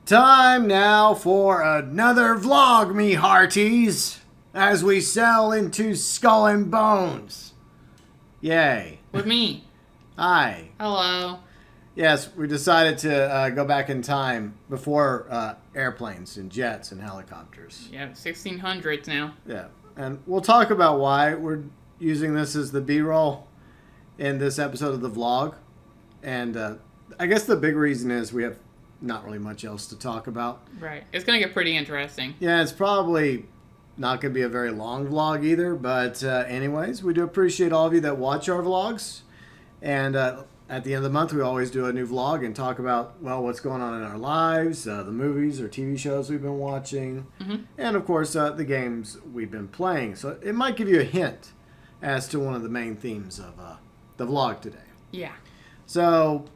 Time now for another vlog, me hearties, as we sail into Skull and Bones. Yay. With me. Hi. Hello. Yes, we decided to go back in time before airplanes and jets and helicopters. Yeah, 1600s now. Yeah, and we'll talk about why we're using this as the B-roll in this episode of the vlog. And I guess the big reason is we have not really much else to talk about. Right. It's going to get pretty interesting. Yeah, it's probably not going to be a very long vlog either. But anyways, we do appreciate all of you that watch our vlogs. And at the end of the month, we always do a new vlog and talk about, well, what's going on in our lives, the movies or TV shows we've been watching, and, of course, the games we've been playing. So it might give you a hint as to one of the main themes of the vlog today. Yeah. So,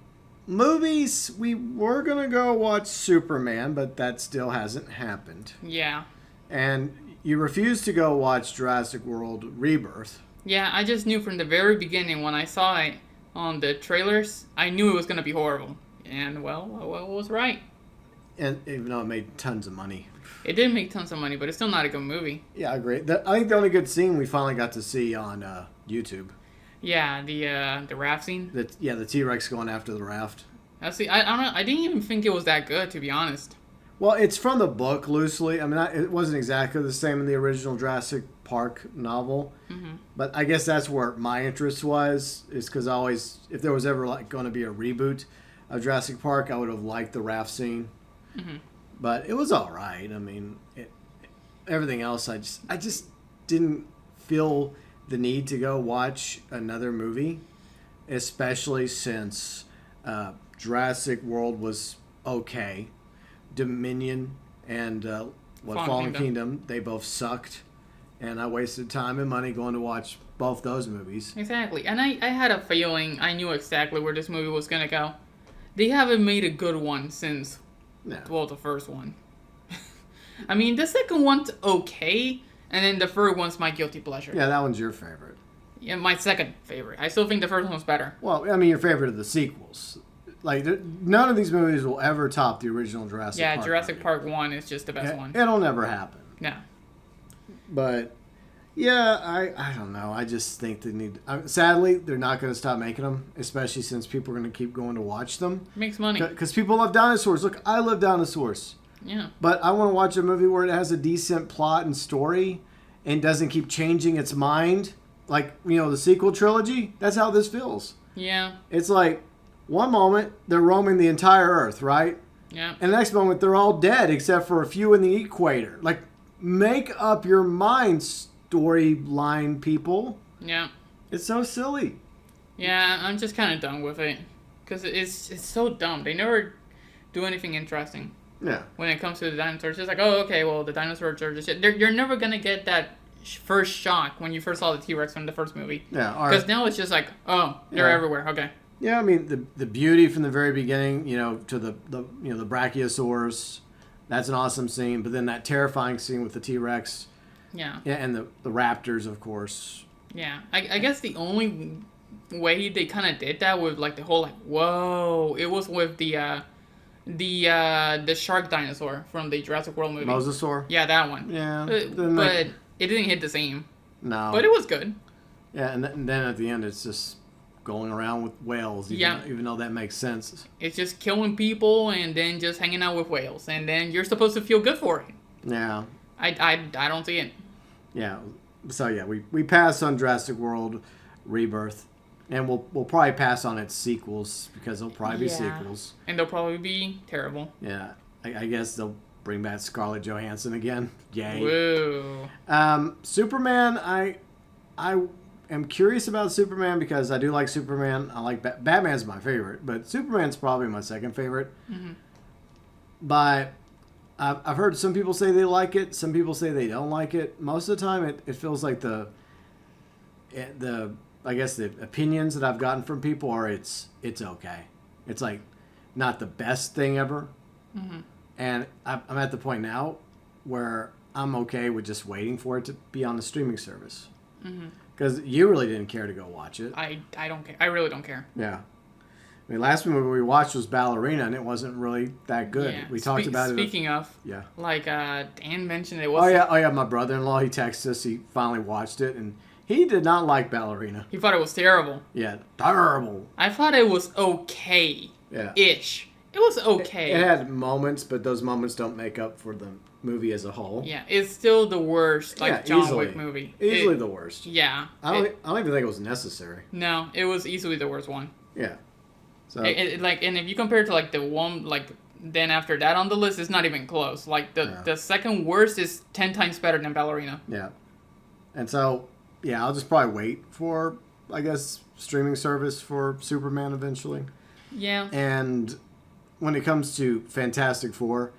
movies, we were going to go watch Superman, but that still hasn't happened. Yeah. And you refused to go watch Jurassic World Rebirth. Yeah, I just knew from the very beginning when I saw it on the trailers, I knew it was going to be horrible. And, well, I was right. And even though it made tons of money. It did make tons of money, but it's still not a good movie. Yeah, I agree. I think the only good scene we finally got to see on YouTube. Yeah, the raft scene. The T-Rex going after the raft. I don't know. I didn't even think it was that good, to be honest. Well, it's from the book loosely. I mean, it wasn't exactly the same in the original Jurassic Park novel. Mm-hmm. But I guess that's where my interest was, is because I always, if there was ever like going to be a reboot of Jurassic Park, I would have liked the raft scene. Mm-hmm. But it was all right. I mean, everything else, I just didn't feel the need to go watch another movie, especially since Jurassic World was okay. Dominion and Fallen Kingdom, they both sucked. And I wasted time and money going to watch both those movies. Exactly. And I had a feeling I knew exactly where this movie was going to go. They haven't made a good one since, the first one. I mean, the second one's okay, and then the third one's my guilty pleasure. Yeah, that one's your favorite. Yeah, my second favorite. I still think the first one was better. Well, I mean, your favorite of the sequels. Like, none of these movies will ever top the original Jurassic Park. Yeah, Jurassic Park 1 is just the best one. It'll never happen. No. But, yeah, I don't know. I just think they need... sadly, they're not going to stop making them, especially since people are going to keep going to watch them. Makes money. Because people love dinosaurs. Look, I love dinosaurs. Yeah. But I want to watch a movie where it has a decent plot and story and doesn't keep changing its mind. Like, the sequel trilogy. That's how this feels. Yeah. It's like... one moment, they're roaming the entire Earth, right? Yeah. And the next moment, they're all dead except for a few in the equator. Like, make up your mind, storyline people. Yeah. It's so silly. Yeah, I'm just kind of done with it. Because it's so dumb. They never do anything interesting. Yeah. When it comes to the dinosaurs. It's just like, oh, okay, well, the dinosaurs are just... You're never going to get that first shock when you first saw the T-Rex from the first movie. Yeah. Because now it's just like, oh, they're everywhere. Okay. Yeah, I mean the beauty from the very beginning, to the brachiosaurs, that's an awesome scene. But then that terrifying scene with the T-Rex, yeah, and the raptors, of course. Yeah, I guess the only way they kind of did that with like the whole like whoa, it was with the shark dinosaur from the Jurassic World movie. Mosasaur. Yeah, that one. Yeah, but it didn't hit the same. No, but it was good. Yeah, and then at the end, it's just going around with whales, even though that makes sense. It's just killing people and then just hanging out with whales, and then you're supposed to feel good for it. Yeah. I don't see it. Yeah. So yeah, we pass on Jurassic World Rebirth, and we'll probably pass on its sequels because there'll probably be sequels, and they'll probably be terrible. Yeah. I guess they'll bring back Scarlett Johansson again. Yay. Woo. Superman, I'm curious about Superman because I do like Superman. I like Batman's my favorite, but Superman's probably my second favorite. Mm-hmm. But I've heard some people say they like it. Some people say they don't like it. Most of the time, it feels like the opinions that I've gotten from people are it's okay. It's like not the best thing ever. Mm-hmm. And I'm at the point now where I'm okay with just waiting for it to be on the streaming service. Mm-hmm. Because you really didn't care to go watch it. I don't care. I really don't care. Yeah. I mean, last movie we watched was Ballerina, and it wasn't really that good. Yeah. We talked about it. Speaking of, yeah, like Dan mentioned, it was. Oh yeah. My brother-in-law, he texted us. He finally watched it, and he did not like Ballerina. He thought it was terrible. Yeah, terrible. I thought it was okay. Yeah. Ish. It was okay. It had moments, but those moments don't make up for the movie as a whole. Yeah, it's still the worst John easily. Wick movie. Easily the worst. Yeah. I don't even think it was necessary. No, it was easily the worst one. Yeah. So and if you compare it to the one then after that on the list, it's not even close. The second worst is 10 times better than Ballerina. Yeah. And so I'll just probably wait for, I guess, streaming service for Superman eventually. Yeah. And when it comes to Fantastic Four,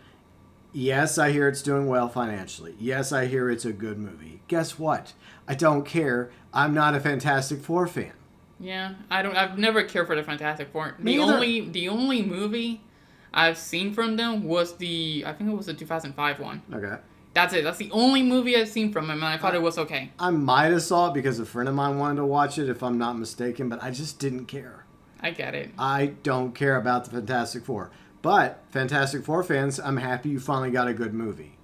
yes, I hear it's doing well financially. Yes, I hear it's a good movie. Guess what? I don't care. I'm not a Fantastic Four fan. Yeah, I've never cared for the Fantastic Four. Me The only movie I've seen from them was I think it was the 2005 one. Okay. That's it. That's the only movie I've seen from him, and I thought it was okay. I might have saw it because a friend of mine wanted to watch it, if I'm not mistaken, but I just didn't care. I get it. I don't care about the Fantastic Four. But, Fantastic Four fans, I'm happy you finally got a good movie.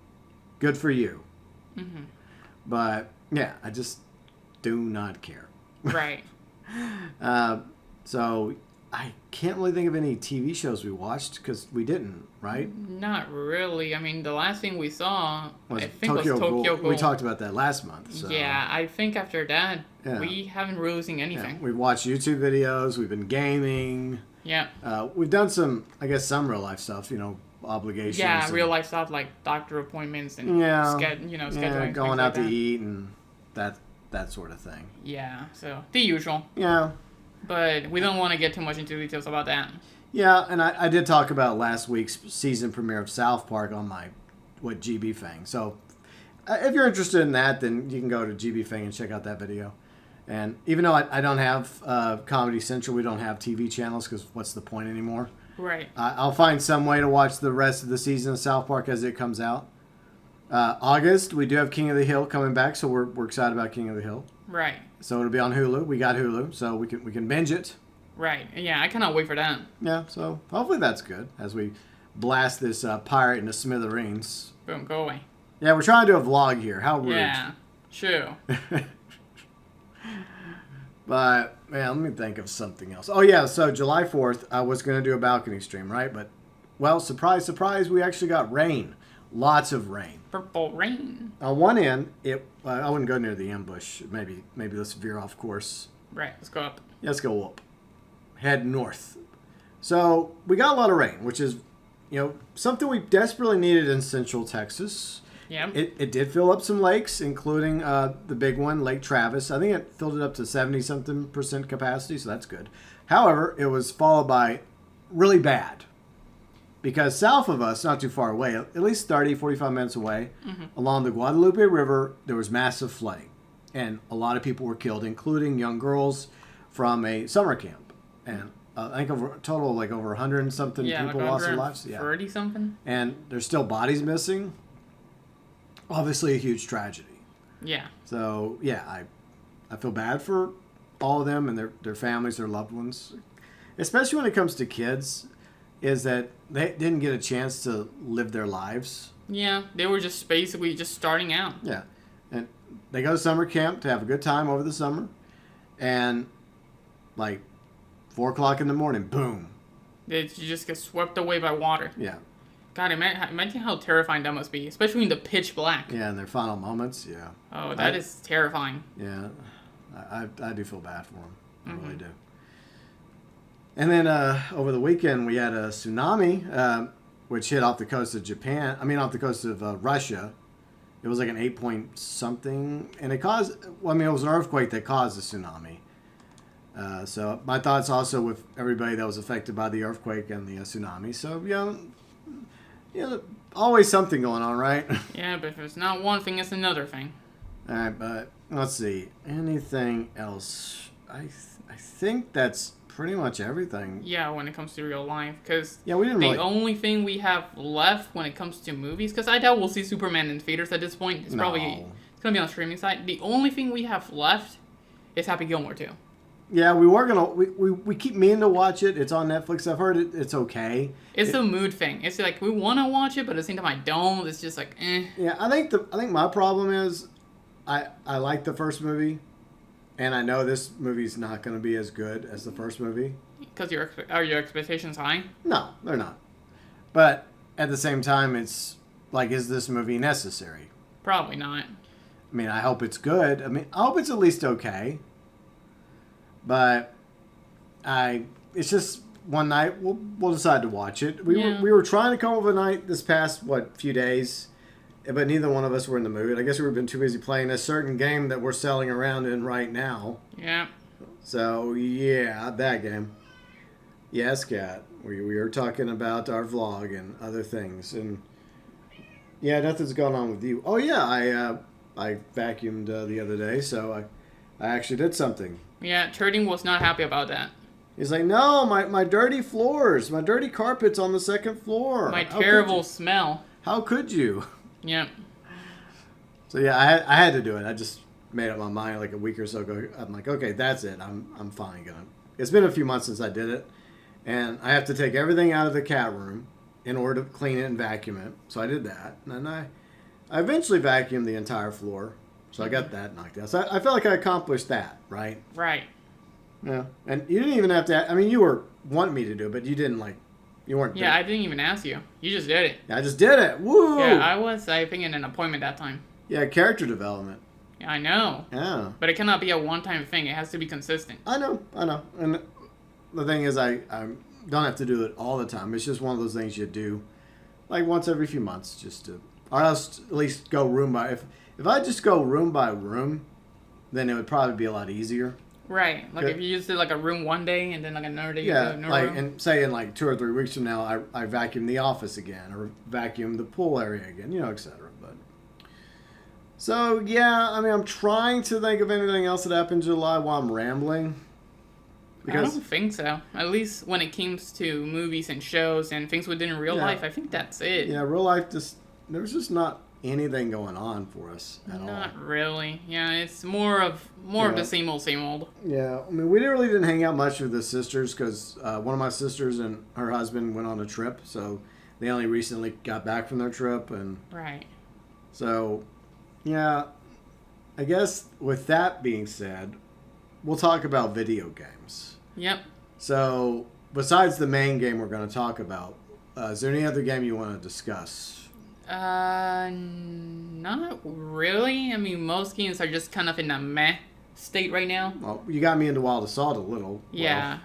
Good for you. Mm-hmm. But, yeah, I just do not care. Right. So, I can't really think of any TV shows we watched, because we didn't, right? Not really. I mean, the last thing we saw, was Tokyo Ghoul. We talked about that last month. So. Yeah, I think after that, we haven't really seen anything. Yeah. We've watched YouTube videos, we've been gaming. Yeah. We've done some real life stuff, obligations. Yeah, real life stuff like doctor appointments and scheduling. Going out like to eat and that sort of thing. Yeah, so the usual. Yeah. But we don't want to get too much into details about that. Yeah, and I did talk about last week's season premiere of South Park on my GB Fang. So if you're interested in that, then you can go to GB Fang and check out that video. And even though I don't have Comedy Central, we don't have TV channels because what's the point anymore? Right. I'll find some way to watch the rest of the season of South Park as it comes out. August, we do have King of the Hill coming back, so we're excited about King of the Hill. Right. So it'll be on Hulu. We got Hulu, so we can binge it. Right. Yeah, I cannot wait for that. Yeah, so hopefully that's good as we blast this pirate into smithereens. Boom, go away. Yeah, we're trying to do a vlog here. How rude. Yeah, true. But, man, let me think of something else. Oh, yeah, so July 4th, I was going to do a balcony stream, right? But, well, surprise, surprise, we actually got rain. Lots of rain. Purple rain. On one end, I wouldn't go near the ambush. Maybe let's veer off course. Right, let's go up. Yeah, let's go up. Head north. So, we got a lot of rain, which is, something we desperately needed in central Texas. Yeah. It did fill up some lakes, including the big one, Lake Travis. I think it filled it up to 70-something% capacity, so that's good. However, it was followed by really bad. Because south of us, not too far away, at least 30, 45 minutes away, along the Guadalupe River, there was massive flooding. And a lot of people were killed, including young girls from a summer camp. And I think a total of over 100 and something people lost their lives. Yeah, 30 something. And there's still bodies missing. Obviously a huge tragedy. Yeah. So, yeah, I feel bad for all of them and their families, their loved ones. Especially when it comes to kids, is that they didn't get a chance to live their lives. Yeah, they were just basically just starting out. Yeah. And they go to summer camp to have a good time over the summer. And, 4 o'clock in the morning, boom. You just get swept away by water. Yeah. God, imagine how terrifying that must be, especially in the pitch black. Yeah, in their final moments, yeah. Oh, that is terrifying. Yeah, I do feel bad for them. I really do. And then over the weekend, we had a tsunami, which hit off the coast of off the coast of Russia. It was like an 8-point-something, and it was an earthquake that caused the tsunami. So my thoughts also with everybody that was affected by the earthquake and the tsunami. So, always something going on, right? Yeah, but if it's not one thing, it's another thing. All right, but let's see. Anything else? I think that's pretty much everything. Yeah, when it comes to real life, because we didn't the only thing we have left when it comes to movies, because I doubt we'll see Superman in theaters at this point. It's going to be on streaming side. The only thing we have left is Happy Gilmore 2. Yeah, we were gonna. We keep meaning to watch it. It's on Netflix. I've heard it's okay. It's a mood thing. It's like we want to watch it, but at the same time I don't. It's just like, eh. Yeah, I think my problem is, I like the first movie, and I know this movie's not going to be as good as the first movie. Because are your expectations high? No, they're not. But at the same time, it's like, is this movie necessary? Probably not. I mean, I hope it's good. I mean, I hope it's at least okay. But it's just one night we'll decide to watch it. We were trying to come up with a night this past few days, but neither one of us were in the mood. I guess we've been too busy playing a certain game that we're selling around in right now. Yeah. So yeah, that game. Yes, Kat. We were talking about our vlog and other things, and yeah, nothing's going on with you. Oh yeah, I vacuumed the other day, so I actually did something. Yeah, Turning was not happy about that. He's like, no, my dirty floors, my dirty carpet's on the second floor. My terrible smell. How could you? Yeah. So yeah, I had to do it. I just made up my mind like a week or so ago. I'm like, okay, that's it. I'm fine. It's been a few months since I did it, and I have to take everything out of the cat room in order to clean it and vacuum it. So I did that, and then I eventually vacuumed the entire floor. So I got that knocked out. So I felt like I accomplished that, right? Right. Yeah. And you didn't even have to, I mean, you were wanting me to do it, but you didn't you weren't. Yeah, I didn't even ask you. You just did it. I just did it. Woo! Yeah, I think in an appointment that time. Yeah, character development. Yeah, I know. Yeah. But it cannot be a one-time thing. It has to be consistent. I know. And the thing is, I don't have to do it all the time. It's just one of those things you do, like once every few months, just to, or else at least go room by, if I just go room by room, then it would probably be a lot easier. Right. Like if you used to like a room one day and then like another day you do another like room. And say in like 2 or 3 weeks from now I vacuum the office again or vacuum the pool area again, etc. But so yeah, I mean I'm trying to think of anything else that happened in July while I'm rambling. Because I don't think so. At least when it comes to movies and shows and things we did in real life, I think that's it. Yeah, real life there's just not anything going on for us at all. Not really. Yeah, it's more of the same old. Yeah, I mean, we really didn't hang out much with the sisters because one of my sisters and her husband went on a trip, so they only recently got back from their trip, and right. So, yeah, I guess with that being said, we'll talk about video games. Yep. So, besides the main game we're going to talk about, is there any other game you want to discuss? Not really. I mean, most games are just kind of in a meh state right now. Well, you got me into Wild Assault a little. Yeah.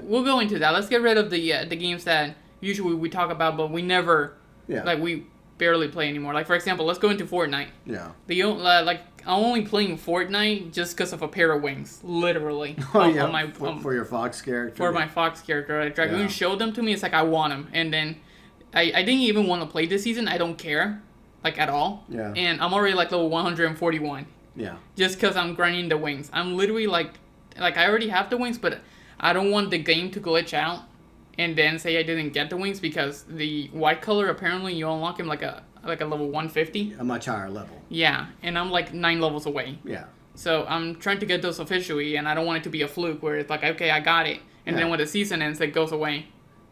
We'll go into that. Let's get rid of the games that usually we talk about, but we never, we barely play anymore. Like, for example, let's go into Fortnite. Yeah. I'm only playing Fortnite just because of a pair of wings, literally. For your Fox character. For my Fox character. Like, Dragoon showed them to me. It's like, I want them. And then I didn't even want to play this season. I don't care, like, at all. Yeah. And I'm already, like, level 141. Yeah. Just because I'm grinding the wings. I'm literally, like, I already have the wings, but I don't want the game to glitch out and then say I didn't get the wings because the white color, apparently, you unlock him like a level 150. A much higher level. Yeah. And I'm, like, 9 levels away. Yeah. So I'm trying to get those officially, and I don't want it to be a fluke where it's like, okay, I got it. And then when the season ends, it goes away.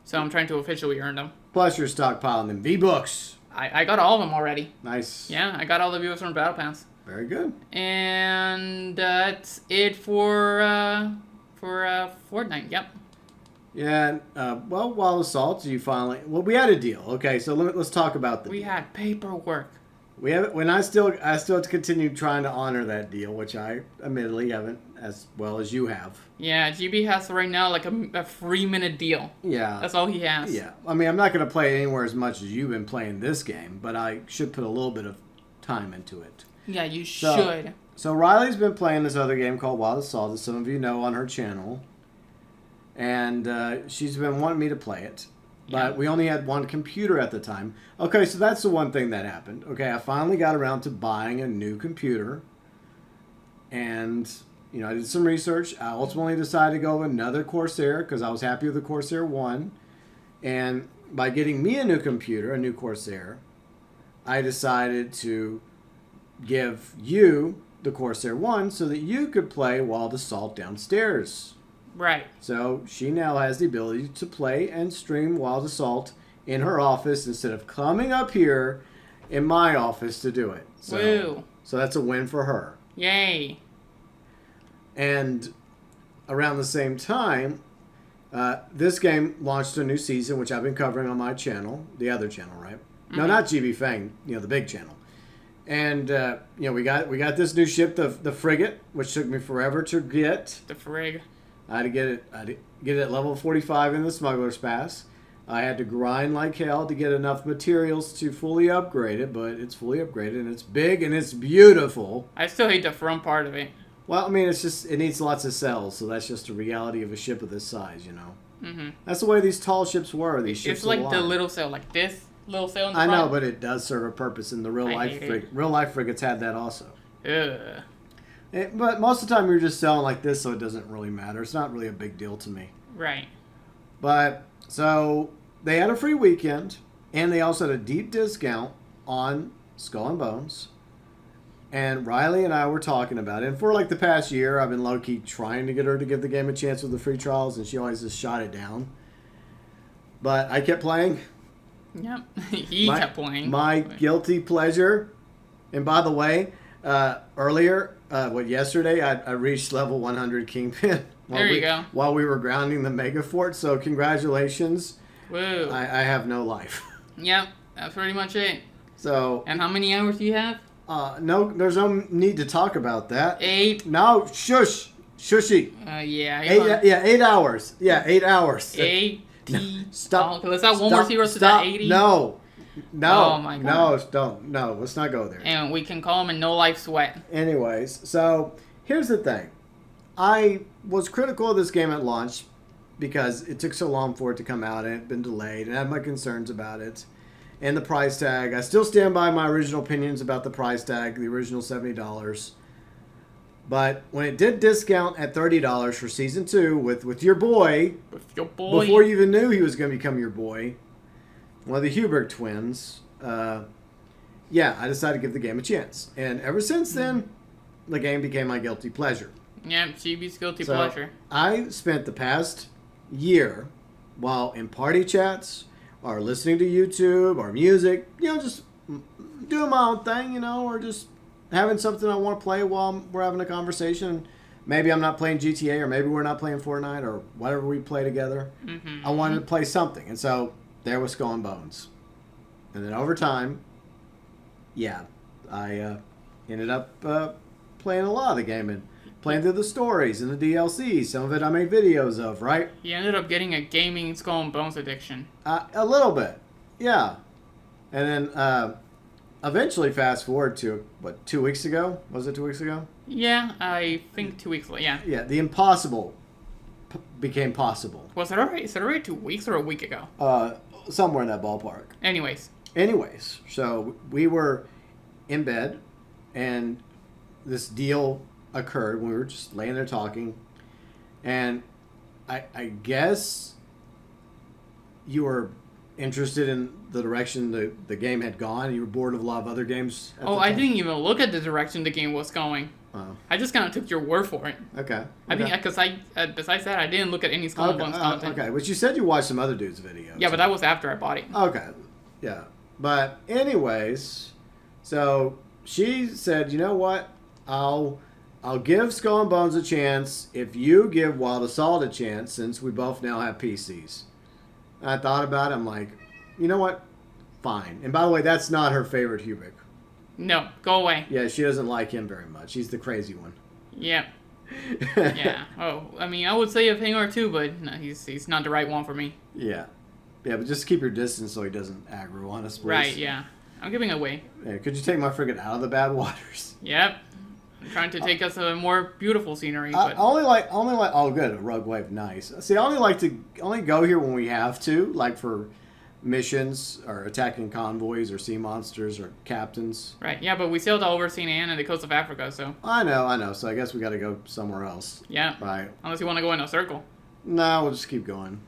So I'm trying to officially earn them. Plus, you're stockpiling them V-Books. I got all of them already. Nice. Yeah, I got all the V-Books from Battle Pass. Very good. And that's it for Fortnite. Yep. Yeah. Wild Assault, you finally. Well, we had a deal. Okay, so let's talk about the. We had paperwork. We have. When I still have to continue trying to honor that deal, which I admittedly haven't as well as you have. Yeah, GB has right now like a 3-minute deal. Yeah. That's all he has. Yeah. I mean, I'm not going to play anywhere as much as you've been playing this game, but I should put a little bit of time into it. Yeah, you should. So Riley's been playing this other game called Wild Assault, that some of you know on her channel. And she's been wanting me to play it. But we only had one computer at the time. Okay, so that's the one thing that happened. Okay, I finally got around to buying a new computer. And, I did some research. I ultimately decided to go with another Corsair because I was happy with the Corsair 1. And by getting me a new computer, a new Corsair, I decided to give you the Corsair 1 so that you could play Wild Assault downstairs. Right. So she now has the ability to play and stream Wild Assault in her office instead of coming up here in my office to do it. Woo. So that's a win for her. Yay. And around the same time, this game launched a new season, which I've been covering on my channel, the other channel, right? No, not GB Fang, the big channel. And we got this new ship, the Frigate, which took me forever to get. The Frig. I had to get it at level 45 in the Smuggler's Pass. I had to grind like hell to get enough materials to fully upgrade it, but it's fully upgraded and it's big and it's beautiful. I still hate the front part of it. Well, I mean, it needs lots of cells, so that's just the reality of a ship of this size, Mm-hmm. That's the way these tall ships were. These ships it's like the little sail, like this little sail in the front. front. I know, but it does serve a purpose in the real life frigates had that also. Ugh. But most of the time you're just selling like this, so it doesn't really matter. It's not really a big deal to me. Right. But, so, they had a free weekend, and they also had a deep discount on Skull and Bones. And Riley and I were talking about it. And for like the past year, I've been low-key trying to get her to give the game a chance with the free trials, and she always just shot it down. But I kept playing. Yep. He kept playing. My guilty pleasure. And by the way, earlier, yesterday, I reached level 100 Kingpin. There you go. While we were grounding the Mega Fort, so congratulations. Woo. I have no life. Yep, that's pretty much it. So. And how many hours do you have? No, there's no need to talk about that. 8. No, shush. Shushy. Yeah. 8 hours. Yeah, 8 hours. 80. Stop. Let's have one more zero to that 80. No. Oh my God. No, let's not go there. And we can call him a no-life sweat. Anyways, so here's the thing. I was critical of this game at launch because it took so long for it to come out and it had been delayed and I had my concerns about it. And the price tag. I still stand by my original opinions about the price tag, the original $70. But when it did discount at $30 for Season 2 with your boy, before you even knew he was going to become your boy, one of the Hubert twins, I decided to give the game a chance. And ever since then, the game became my guilty pleasure. Yeah, CB's guilty pleasure. I spent the past year while in party chats or listening to YouTube or music, just doing my own thing, or just having something I want to play while we're having a conversation. Maybe I'm not playing GTA or maybe we're not playing Fortnite or whatever we play together. Mm-hmm. I wanted to play something. And so there was Skull and Bones. And then over time, I ended up playing a lot of the game and playing through the stories and the DLC. Some of it I made videos of, right? You ended up getting a gaming Skull and Bones addiction. A little bit, yeah. And then eventually fast forward to, 2 weeks ago? Was it 2 weeks ago? Yeah, I think 2 weeks ago, yeah. Yeah, the impossible became possible. Was it already? Is it already 2 weeks or a week ago? Somewhere in that ballpark. Anyways, so we were in bed, and this deal occurred when we were just laying there talking, and I guess you were interested in the direction the game had gone. You were bored of a lot of other games. I didn't even look at the direction the game was going. I just kind of took your word for it. Okay. I mean, because besides that, I didn't look at any Skull and Bones content. Okay, but you said you watched some other dude's videos. Yeah, but that was after I bought it. Okay, yeah. But anyways, so she said, you know what? I'll give Skull and Bones a chance if you give Wild Assault a chance, since we both now have PCs. And I thought about it. I'm like, you know what? Fine. And by the way, that's not her favorite Hubik. No, go away. Yeah, she doesn't like him very much. He's the crazy one. Yeah. Yeah. Oh, I mean, I would say a thing or two, but no, he's not the right one for me. Yeah. Yeah, but just keep your distance so he doesn't aggro on us, please. Right, yeah. I'm giving away. Yeah, could you take my frigate out of the bad waters? Yep. I'm trying to take us a more beautiful scenery, but... I only like, oh good, a rogue wave, nice. See, I only go here when we have to, like for missions or attacking convoys or sea monsters or captains. Right, yeah, but we sailed all over St. Anne and the coast of Africa, so... I know, so I guess we gotta go somewhere else. Yeah. Right. Unless you want to go in a circle. No, we'll just keep going.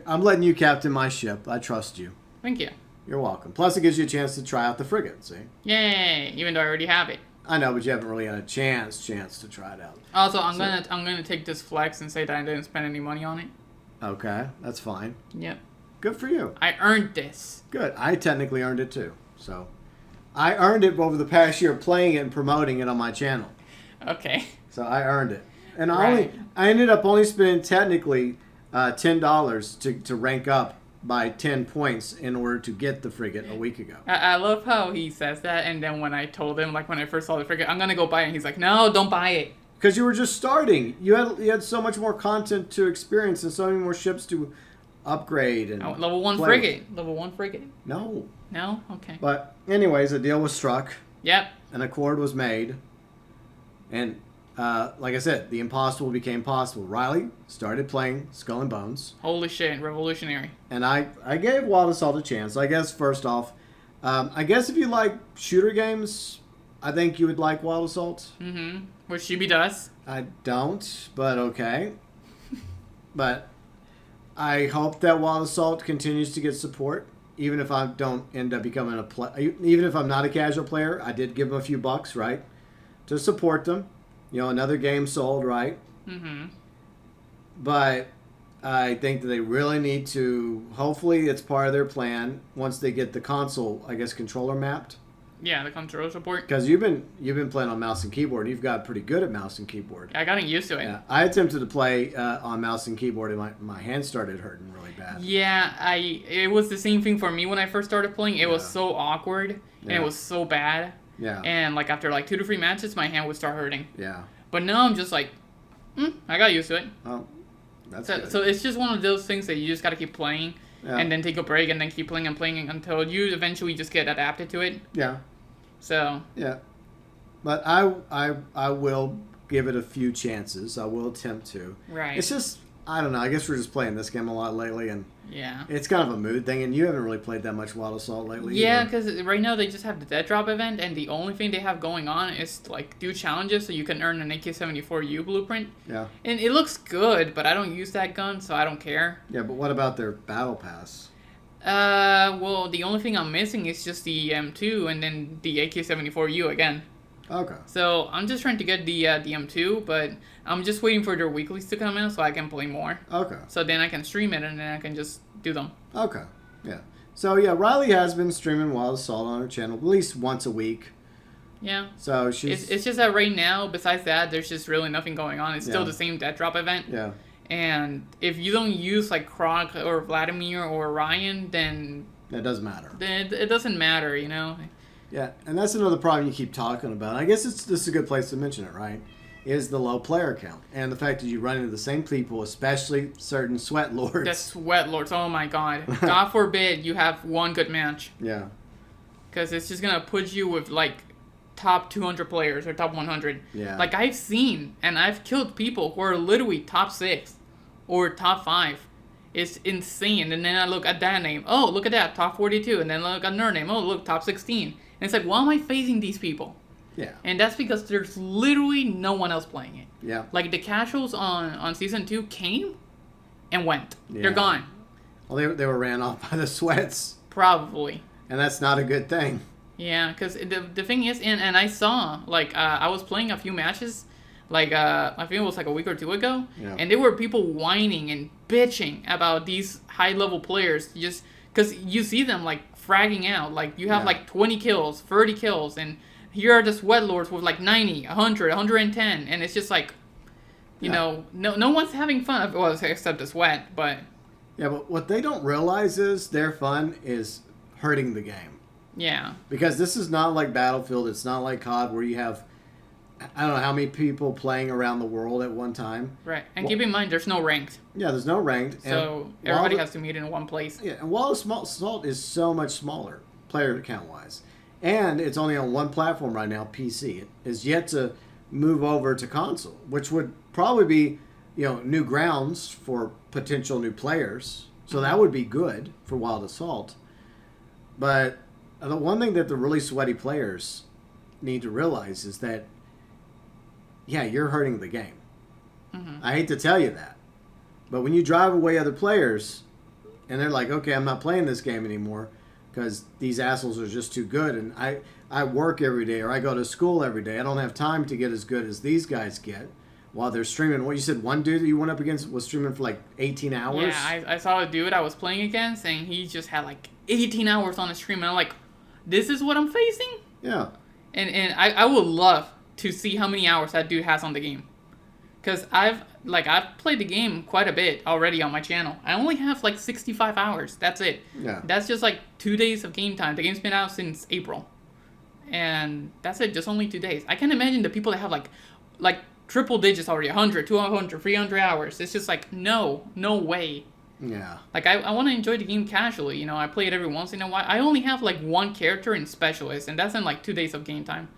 I'm letting you captain my ship. I trust you. Thank you. You're welcome. Plus, it gives you a chance to try out the frigate, see? Yay! Even though I already have it. I know, but you haven't really had a chance to try it out. Also, I'm gonna take this flex and say that I didn't spend any money on it. Okay, that's fine. Yep. Good for you. I earned this. Good. I technically earned it too. So, I earned it over the past year playing it and promoting it on my channel. Okay. So I earned it, and Right. I ended up only spending technically $10 to rank up by 10 points in order to get the frigate a week ago. I love how he says that, and then when I told him, like when I first saw the frigate, I'm gonna go buy it, and he's like, no, don't buy it. Because you were just starting. You had so much more content to experience and so many more ships to upgrade and Level 1 play frigate. Level 1 frigate. No. No? Okay. But anyways, a deal was struck. Yep. An accord was made. And like I said, the impossible became possible. Riley started playing Skull and Bones. Holy shit, revolutionary. And I gave Wild Assault a chance. I guess first off, I guess if you like shooter games, I think you would like Wild Assault. Mm-hmm. Which Shibi does. I don't, but okay. But I hope that Wild Assault continues to get support, even if I don't end up becoming even if I'm not a casual player. I did give them a few bucks, right, to support them. You know, another game sold, right? Mm-hmm. But I think that they really need to. Hopefully, it's part of their plan once they get the console, I guess, controller mapped. Yeah, the control support. Because you've been playing on mouse and keyboard, and you've got pretty good at mouse and keyboard. I got used to it. Yeah, I attempted to play on mouse and keyboard, and my hand started hurting really bad. Yeah, it was the same thing for me when I first started playing. It was so awkward, and it was so bad. Yeah. And like after like 2 to 3 matches, my hand would start hurting. Yeah. But now I'm just like, I got used to it. Oh, that's So, good. so it's just one of those things that you just got to keep playing, and then take a break, and then keep playing and playing until you eventually just get adapted to it. Yeah. So. Yeah. But I will give it a few chances. I will attempt to. Right. It's just, I don't know. I guess we're just playing this game a lot lately, and yeah, it's kind of a mood thing. And you haven't really played that much Wild Assault lately. Yeah, because right now they just have the Dead Drop event, and the only thing they have going on is like do challenges so you can earn an AK-74U blueprint. Yeah. And it looks good, but I don't use that gun, so I don't care. Yeah, but what about their battle pass? Well, the only thing I'm missing is just the M2 and then the AK-74U again. Okay. So I'm just trying to get the M2, but I'm just waiting for their weeklies to come out so I can play more. Okay. So then I can stream it and then I can just do them. Okay. Yeah. So yeah, Riley has been streaming Wild Assault on her channel at least once a week. Yeah. So she's. It's just that right now, besides that, there's just really nothing going on. It's still Yeah. the same Death Drop event. Yeah. And if you don't use like Krog or Vladimir or Ryan, then That doesn't matter. it doesn't matter, you know. Yeah, and that's another problem you keep talking about. I guess this is a good place to mention it, right? Is the low player count and the fact that you run into the same people, especially certain sweat lords. The Sweat Lords, oh my god. God forbid you have one good match. Yeah. Because it's just going to put you with like top 200 players or top 100. Yeah. Like I've seen and I've killed people who are literally top 6 or top 5. It's insane. And then I look at that name. Oh, look at that, top 42. And then look at another name. Oh, look, top 16. And it's like, why am I facing these people? Yeah. And that's because there's literally no one else playing it. Yeah. Like the casuals on season 2 came and went. Yeah. They're gone. Well, they were ran off by the sweats. Probably. And that's not a good thing. Yeah, because the thing is, and I saw, like, I was playing a few matches, like, I think it was like a week or 2 ago, Yeah. and there were people whining and bitching about these high-level players, just, because you see them, like, fragging out, like, you have, Yeah. like, 20 kills, 30 kills, and here are the Sweat Lords with, like, 90, 100, 110, and it's just, like, you know, no one's having fun, well, except the Sweat, but... Yeah, but what they don't realize is their fun is hurting the game. Yeah. Because this is not like Battlefield. It's not like COD where you have, I don't know how many people playing around the world at one time. Right. And keep in mind, there's no ranked. Yeah, there's no ranked. So everybody has to meet in one place. Yeah, and Wild Assault is so much smaller, player count-wise. And it's only on one platform right now, PC. It is yet to move over to console, which would probably be, new grounds for potential new players. So that would be good for Wild Assault. But the one thing that the really sweaty players need to realize is that, yeah, you're hurting the game. Mm-hmm. I hate to tell you that. But when you drive away other players, and they're like, okay, I'm not playing this game anymore, because these assholes are just too good. And I work every day or I go to school every day. I don't have time to get as good as these guys get while they're streaming. What you said, one dude that you went up against was streaming for like 18 hours? Yeah, I saw a dude I was playing against, and he just had like 18 hours on the stream. And I'm like, this is what I'm facing? Yeah. And I would love to see how many hours that dude has on the game. Because I've played the game quite a bit already on my channel. I only have like 65 hours. That's it. Yeah. That's just like 2 days of game time. The game's been out since April. And that's it, just only 2 days. I can't imagine the people that have like triple digits already, 100, 200, 300 hours. It's just like, no way. Yeah. Like, I want to enjoy the game casually. You know, I play it every once in a while. I only have like one character in Specialist, and that's in like 2 days of game time.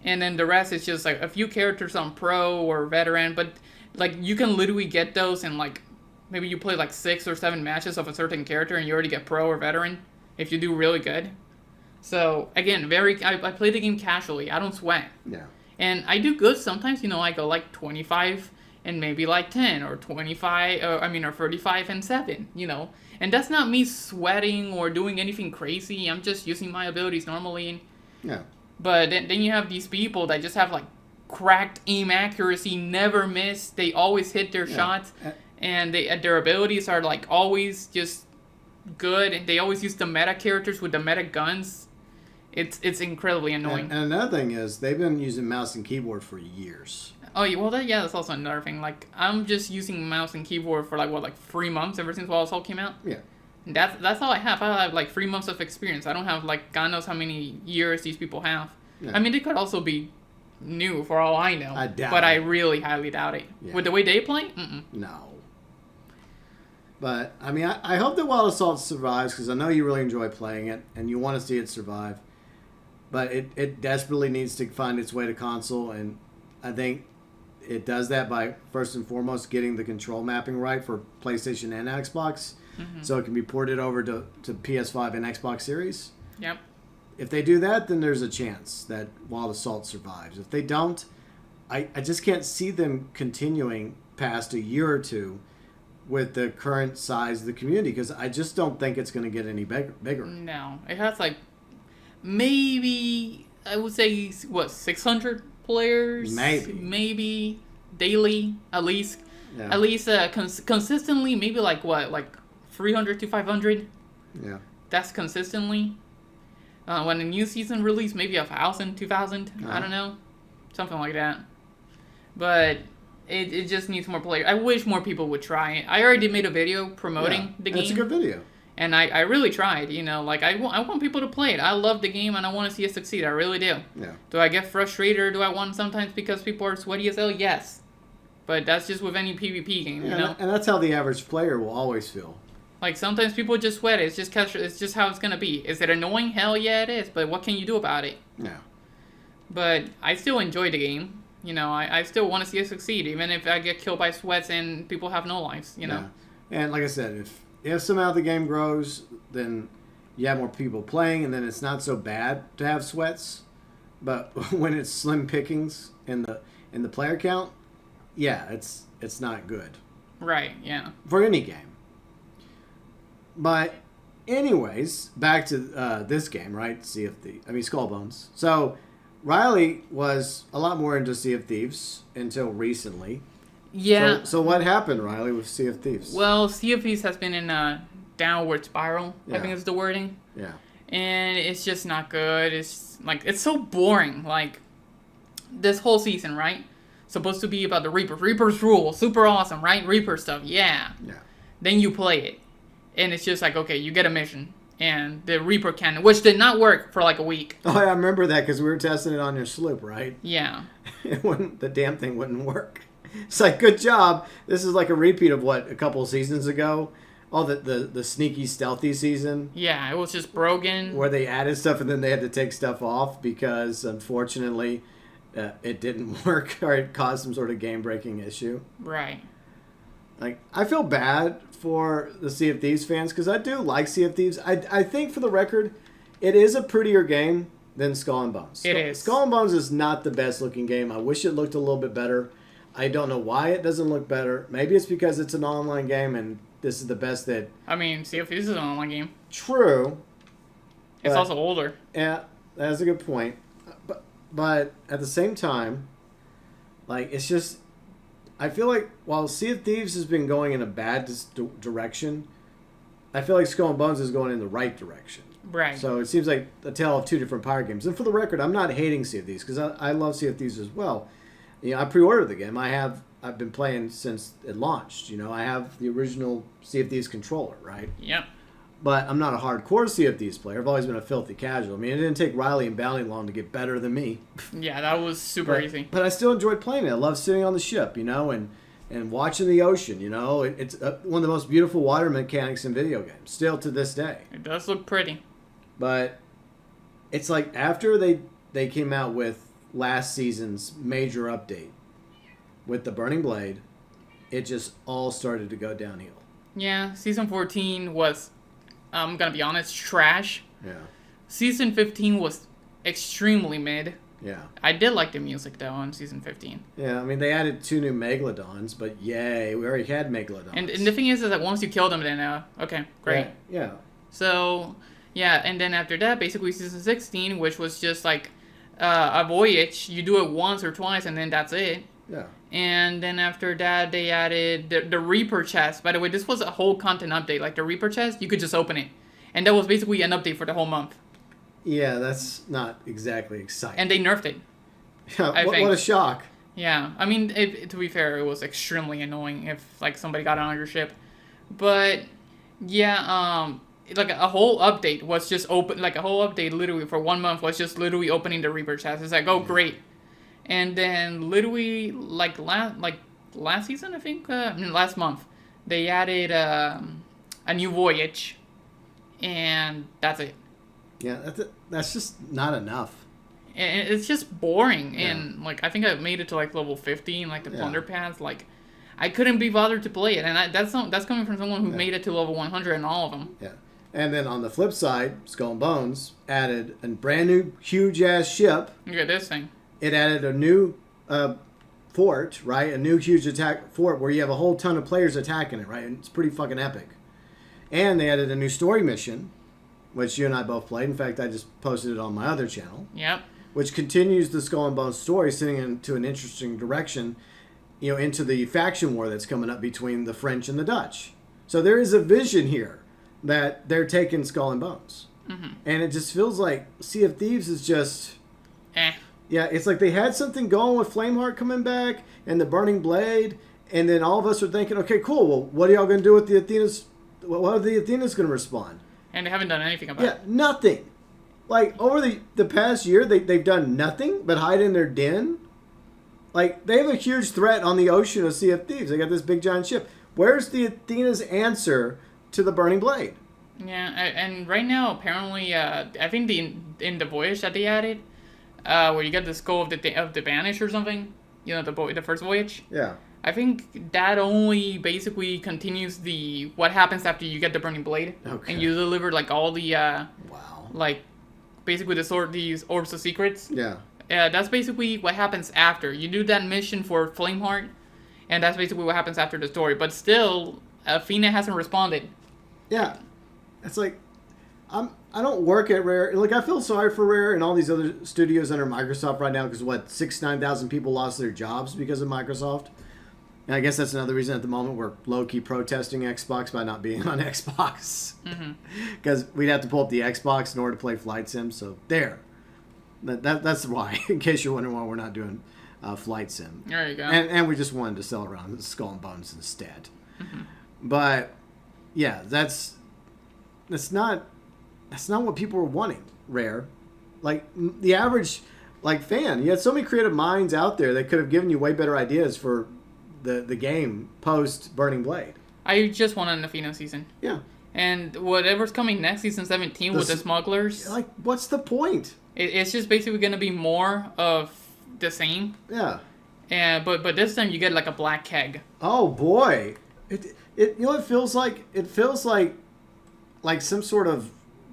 And then the rest is just like a few characters on Pro or Veteran, but like you can literally get those in like, maybe you play like 6 or 7 matches of a certain character and you already get Pro or Veteran if you do really good. So again, I play the game casually. I don't sweat. Yeah. And I do good sometimes. You know, I go like 25 and maybe like 10 or 25, or 35 and 7, you know. And that's not me sweating or doing anything crazy. I'm just using my abilities normally. Yeah. But then you have these people that just have like cracked aim accuracy, never miss. They always hit their shots, and their abilities are like always just good. And they always use the meta characters with the meta guns. It's incredibly annoying. And another thing is they've been using mouse and keyboard for years. Oh yeah, well that's also another thing. Like I'm just using mouse and keyboard for like 3 months ever since Wild Assault came out. Yeah. That's all I have. I have like 3 months of experience. I don't have like God knows how many years these people have. Yeah. I mean, they could also be new for all I know. I doubt but it. I really highly doubt it. Yeah. With the way they play? Mm-mm. No. But, I mean, I hope that Wild Assault survives because I know you really enjoy playing it and you want to see it survive. But it desperately needs to find its way to console, and I think it does that by, first and foremost, getting the control mapping right for PlayStation and Xbox. Mm-hmm. So it can be ported over to PS5 and Xbox Series. Yep. If they do that, then there's a chance that Wild Assault survives. If they don't, I just can't see them continuing past a year or two with the current size of the community because I just don't think it's going to get any bigger. No. It has like maybe, I would say, 600 players? Maybe daily, at least. Yeah. At least consistently, maybe like 300 to 500. Yeah. That's consistently. When a new season release, maybe 1,000, 2,000. I don't know. Something like that. But it just needs more players. I wish more people would try it. I already made a video promoting the game. It's a good video. And I really tried, you know. Like, I want people to play it. I love the game, and I want to see it succeed. I really do. Yeah. Do I get frustrated, or do I want sometimes because people are sweaty as hell? Yes. But that's just with any PvP game, you know? And that's how the average player will always feel. Like, sometimes people just sweat it. It's just how it's going to be. Is it annoying? Hell yeah, it is. But what can you do about it? Yeah. But I still enjoy the game. You know, I still want to see it succeed, even if I get killed by sweats and people have no lives, you know? Yeah. And like I said, if somehow the game grows, then you have more people playing, and then it's not so bad to have sweats. But when it's slim pickings in the player count, yeah, it's not good. Right, yeah. For any game. But anyways, back to this game, right? Skullbones. So Riley was a lot more into Sea of Thieves until recently. Yeah. So what happened, Riley, with Sea of Thieves? Well, Sea of Thieves has been in a downward spiral, I think is the wording. Yeah. And it's just not good. It's so boring. Like, this whole season, right? Supposed to be about the Reapers. Reapers rule. Super awesome, right? Reaper stuff. Yeah. Yeah. Then you play it. And it's just like, okay, you get a mission. And the Reaper cannon, which did not work for like a week. Oh, I remember that because we were testing it on your sloop, right? Yeah. The damn thing wouldn't work. It's like, good job. This is like a repeat of a couple of seasons ago? Oh, the sneaky, stealthy season? Yeah, it was just broken. Where they added stuff and then they had to take stuff off because, unfortunately, it didn't work or it caused some sort of game-breaking issue. Right. Like, I feel bad for the Sea of Thieves fans because I do like Sea of Thieves. I think, for the record, it is a prettier game than Skull and Bones. It is. Skull and Bones is not the best-looking game. I wish it looked a little bit better. I don't know why it doesn't look better. Maybe it's because it's an online game and this is the best that... I mean, Sea of Thieves is an online game. True. It's also older. Yeah, that's a good point. But at the same time, like, it's just, I feel like while Sea of Thieves has been going in a bad direction, I feel like Skull and Bones is going in the right direction. Right. So it seems like a tale of two different pirate games. And for the record, I'm not hating Sea of Thieves because I love Sea of Thieves as well. You know, I pre-ordered the game. I've been playing since it launched. You know, I have the original Sea of Thieves controller, right? Yep. But I'm not a hardcore Sea of Thieves player. I've always been a filthy casual. I mean, it didn't take Riley and Bounty long to get better than me. Yeah, that was super easy. But I still enjoyed playing it. I love sitting on the ship, you know, and watching the ocean, you know. It's one of the most beautiful water mechanics in video games, still to this day. It does look pretty. But it's like after they came out with last season's major update with the Burning Blade, it just all started to go downhill. Yeah, Season 14 was, I'm going to be honest, trash. Yeah. Season 15 was extremely mid. Yeah. I did like the music, though, on Season 15. Yeah, I mean, they added 2 new Megalodons, but yay, we already had Megalodons. And the thing is that once you kill them, then, okay, great. Yeah. So, yeah, and then after that, basically Season 16, which was just like a voyage. You do it once or twice, and then that's it. Yeah. And then after that, they added the Reaper chest. By the way, this was a whole content update. Like, the Reaper chest, you could just open it. And that was basically an update for the whole month. Yeah, that's not exactly exciting. And they nerfed it. Yeah, what a shock. Yeah, I mean, to be fair, it was extremely annoying if, like, somebody got on your ship. But, yeah, like, a whole update was just open, like, a whole update literally for 1 month was just literally opening the Reaper chest. It's like, oh, great. And then literally, like last season, I think, last month, they added a new voyage, and that's it. Yeah, that's just not enough. And it's just boring. Yeah. And like, I think I made it to like level 50 in like the Plunder Pass. Like, I couldn't be bothered to play it, and that's coming from someone who made it to level 100 in all of them. Yeah. And then on the flip side, Skull and Bones added a brand new huge ass ship. Look at this thing. It added a new fort, right? A new huge attack fort where you have a whole ton of players attacking it, right? And it's pretty fucking epic. And they added a new story mission, which you and I both played. In fact, I just posted it on my other channel. Yep. Which continues the Skull and Bones story, sitting into an interesting direction, you know, into the faction war that's coming up between the French and the Dutch. So there is a vision here that they're taking Skull and Bones. Mm-hmm. And it just feels like Sea of Thieves is just... Yeah, it's like they had something going with Flameheart coming back and the Burning Blade, and then all of us are thinking, okay, cool, well, what are y'all going to do with the Athenas? What are the Athenas going to respond? And they haven't done anything about it. Yeah, nothing. Like, over the past year, they've done nothing but hide in their den. Like, they have a huge threat on the ocean of Sea of Thieves. They got this big giant ship. Where's the Athena's answer to the Burning Blade? Yeah, and right now, apparently, I think in the voyage that they added, where you get the skull of the Banish or something, you know, the first voyage. Yeah. I think that only basically continues what happens after you get the Burning Blade, and you deliver like all the like basically these orbs of secrets. Yeah. That's basically what happens after you do that mission for Flameheart, and that's basically what happens after the story. But still, Athena hasn't responded. Yeah, it's like I don't work at Rare. Like, I feel sorry for Rare and all these other studios under Microsoft right now because 9,000 people lost their jobs because of Microsoft. And I guess that's another reason at the moment we're low-key protesting Xbox by not being on Xbox. Because we'd have to pull up the Xbox in order to play Flight Sim. So there. That's why, in case you're wondering why we're not doing Flight Sim. There you go. And we just wanted to sell around Skull and Bones instead. But, yeah, that's not what people were wanting, Rare. Like, the average fan, you had so many creative minds out there that could have given you way better ideas for the game post Burning Blade. I just want an Athena season. Yeah. And whatever's coming next, season 17 with the smugglers. Like, what's the point? It's just basically going to be more of the same. Yeah. But this time you get like a black keg. Oh boy. It you know what it feels like? It feels like some sort of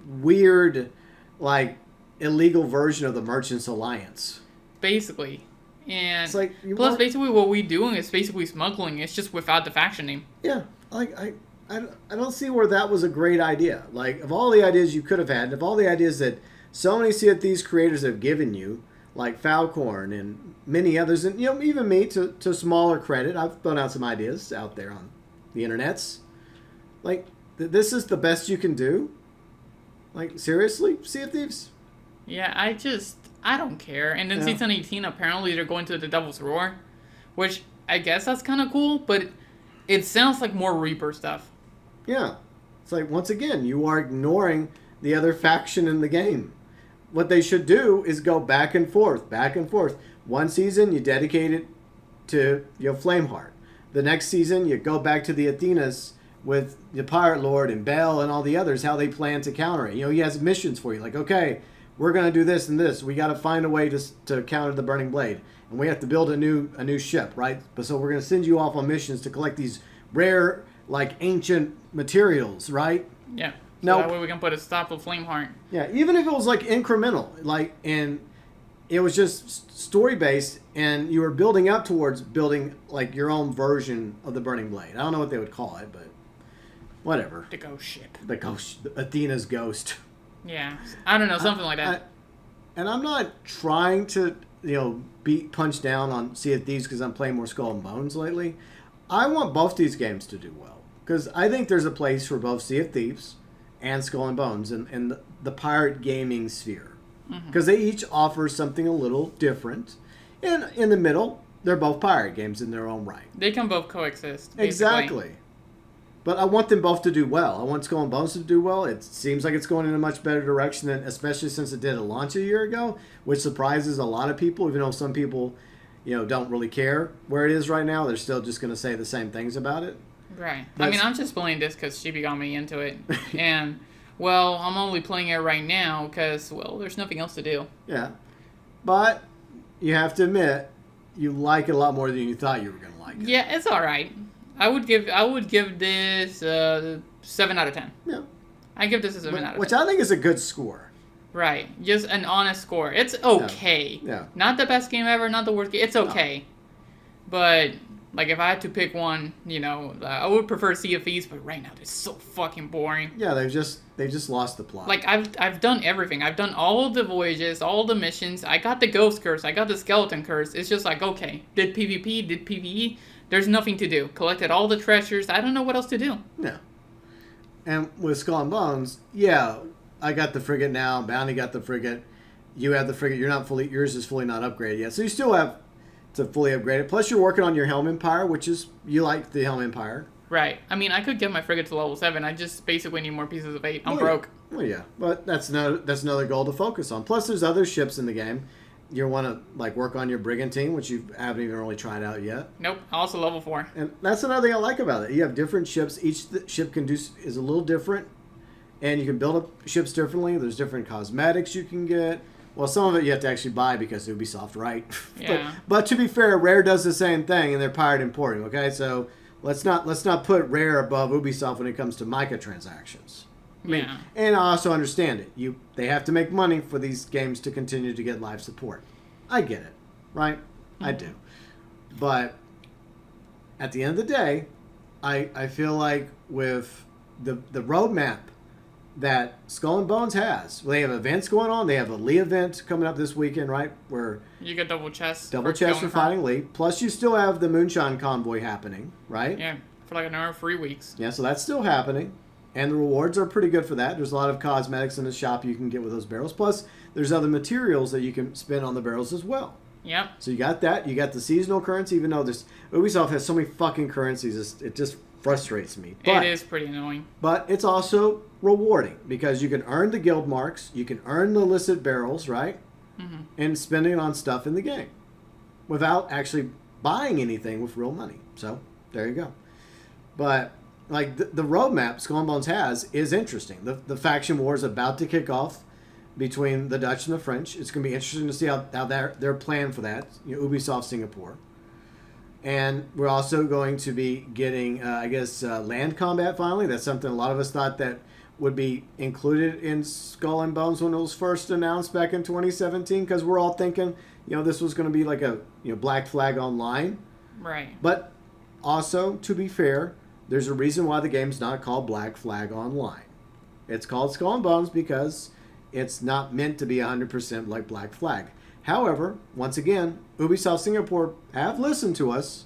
weird, like, illegal version of the Merchants Alliance. Basically. And it's like plus basically what we're doing is basically smuggling. It's just without the faction name. Yeah. Like, I don't see where that was a great idea. Like, of all the ideas you could have had, of all the ideas that so many Sea of Thieves creators have given you, like Falcorn and many others, and even me to smaller credit, I've thrown out some ideas out there on the internets. Like, this is the best you can do? Like, seriously? Sea of Thieves? Yeah, I don't care. And then season 18, apparently they're going to the Devil's Roar, which I guess that's kind of cool, but it sounds like more Reaper stuff. Yeah. It's like, once again, you are ignoring the other faction in the game. What they should do is go back and forth, back and forth. One season, you dedicate it to Flameheart. The next season, you go back to the Athenas with the Pirate Lord and Bell and all the others, how they plan to counter it. He has missions for you. Like, okay, we're going to do this and this. We got to find a way to counter the Burning Blade. And we have to build a new ship, right? But so we're going to send you off on missions to collect these rare, like, ancient materials, right? Yeah. So that way we can put a stop to Flameheart. Yeah, even if it was, like, incremental, like, and it was just story-based, and you were building up towards building, like, your own version of the Burning Blade. I don't know what they would call it, but whatever. The ghost ship. The Athena's ghost. Yeah. I don't know, something like that. And I'm not trying to, punch down on Sea of Thieves because I'm playing more Skull and Bones lately. I want both these games to do well. Because I think there's a place for both Sea of Thieves and Skull and Bones in the pirate gaming sphere. Because they each offer something a little different. And in the middle, they're both pirate games in their own right. They can both coexist, basically. Exactly. But I want them both to do well. I want Skull and Bones to do well. It seems like it's going in a much better direction, especially since it did a launch a year ago, which surprises a lot of people, even though some people, don't really care where it is right now. They're still just going to say the same things about it. Right. I mean, I'm just playing this because Chibi got me into it. And, well, I'm only playing it right now because, well, there's nothing else to do. Yeah. But you have to admit, you like it a lot more than you thought you were going to like it. Yeah, it's all right. I would give this 7 out of 10. Yeah. I give this a 7 out of 10. Which I think is a good score. Right. Just an honest score. It's okay. Yeah. Not the best game ever, not the worst game. It's okay. No. But, like, if I had to pick one, I would prefer Sea of Thieves, but right now it's so fucking boring. Yeah, they just lost the plot. Like, I've done everything. I've done all of the voyages, all the missions. I got the ghost curse. I got the skeleton curse. It's just like, okay, did PvP, did PvE. There's nothing to do. Collected all the treasures. I don't know what else to do. Yeah. And with Skull and Bones, yeah, I got the frigate now. Bounty got the frigate. You have the frigate. Yours is fully not upgraded yet. So you still have to fully upgrade it. Plus, you're working on your Helm Empire, which is, you like the Helm Empire. Right. I mean, I could get my frigate to level 7. I just basically need more pieces of 8. I'm broke. Well, yeah. But that's another goal to focus on. Plus, there's other ships in the game. You want to, like, work on your brigantine, which you haven't even really tried out yet. Nope. Also level 4. And that's another thing I like about it. You have different ships. Each ship is a little different. And you can build up ships differently. There's different cosmetics you can get. Well, some of it you have to actually buy because Ubisoft, right? Yeah. but to be fair, Rare does the same thing, and they're pirate importing, okay? So let's not put Rare above Ubisoft when it comes to microtransactions. Yeah. And I also understand it. They have to make money for these games to continue to get live support. I get it, right? Mm-hmm. I do. But at the end of the day, I feel like with the roadmap that Skull and Bones has, they have events going on. They have a Lee event coming up this weekend, right? Where you get double chest. Double chest for fighting Lee. Plus, you still have the Moonshine Convoy happening, right? Yeah, for like another 3 weeks. Yeah, so that's still happening. And the rewards are pretty good for that. There's a lot of cosmetics in the shop you can get with those barrels. Plus, there's other materials that you can spend on the barrels as well. Yep. So you got that. You got the seasonal currency, even though Ubisoft has so many fucking currencies, it just frustrates me. But it is pretty annoying. But it's also rewarding because you can earn the guild marks, you can earn the illicit barrels, right? Mm-hmm. And spend it on stuff in the game without actually buying anything with real money. So there you go. But like the roadmap Skull and Bones has is interesting. The faction war is about to kick off between the Dutch and the French. It's going to be interesting to see how they're planned for that. Ubisoft Singapore. And we're also going to be getting, land combat finally. That's something a lot of us thought that would be included in Skull and Bones when it was first announced back in 2017, because we're all thinking, this was going to be like a Black Flag Online. Right. But also, to be fair, there's a reason why the game's not called Black Flag Online. It's called Skull and Bones because it's not meant to be 100% like Black Flag. However, once again, Ubisoft Singapore have listened to us,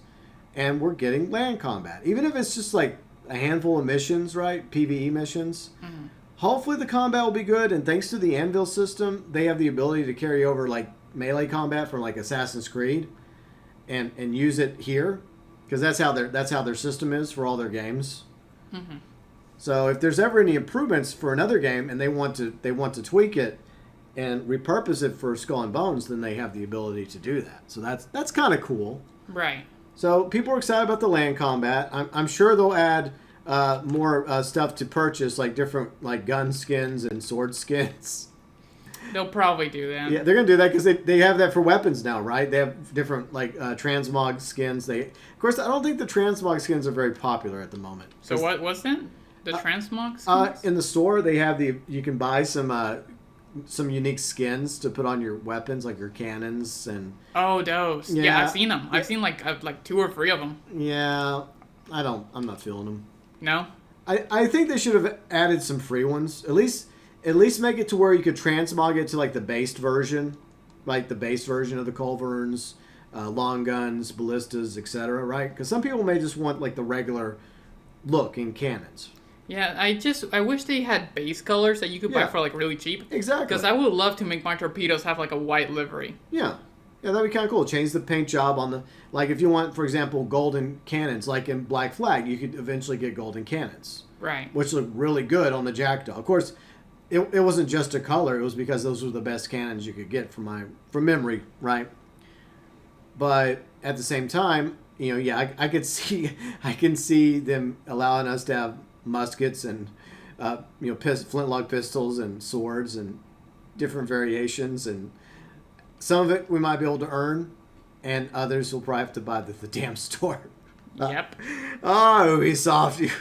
and we're getting land combat. Even if it's just like a handful of missions, right? PvE missions. Mm-hmm. Hopefully the combat will be good, and thanks to the Anvil system, they have the ability to carry over like melee combat from like Assassin's Creed and use it here, because that's how their system is for all their games. Mm-hmm. So if there's ever any improvements for another game and they want to tweak it and repurpose it for Skull and Bones, then they have the ability to do that. So that's kind of cool. Right. So people are excited about the land combat. I'm sure they'll add more stuff to purchase, like different like gun skins and sword skins. They'll probably do that. Yeah, they're going to do that because they have that for weapons now, right? They have different like transmog skins. Of course, I don't think the transmog skins are very popular at the moment. So what's that? The transmog skins? In the store, they have you can buy some unique skins to put on your weapons, like your cannons and. Oh, those. Yeah, I've seen them. I've seen like 2 or 3 of them. Yeah, I'm not feeling them. No. I think they should have added some free ones. At least make it to where you could transmog it to like the base version, like the base version of the culverins, long guns, ballistas, etc. Right? Because some people may just want like the regular look in cannons. Yeah, I wish they had base colors that you could buy for like really cheap. Exactly. Because I would love to make my torpedoes have like a white livery. Yeah. Yeah, that'd be kind of cool. Change the paint job on the... Like, if you want, for example, golden cannons, like in Black Flag, you could eventually get golden cannons. Right. Which look really good on the Jackdaw. Of course, it wasn't just a color. It was because those were the best cannons you could get from memory, right? But at the same time, I can see them allowing us to have muskets and, flintlock pistols and swords and different variations, and some of it we might be able to earn, and others will probably have to buy the damn store. Yep. Ubisoft.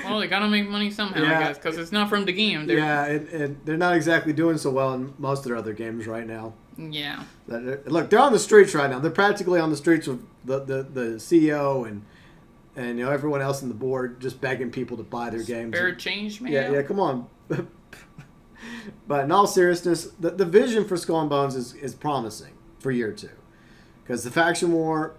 Well, they gotta make money somehow, I guess, because it's not from the game. And they're not exactly doing so well in most of their other games right now. Yeah. Look, they're on the streets right now. They're practically on the streets with the CEO and everyone else on the board, just begging people to buy their games. Fair change, man. Yeah, come on. But in all seriousness, the vision for Skull and Bones is promising for year 2. Because the faction war,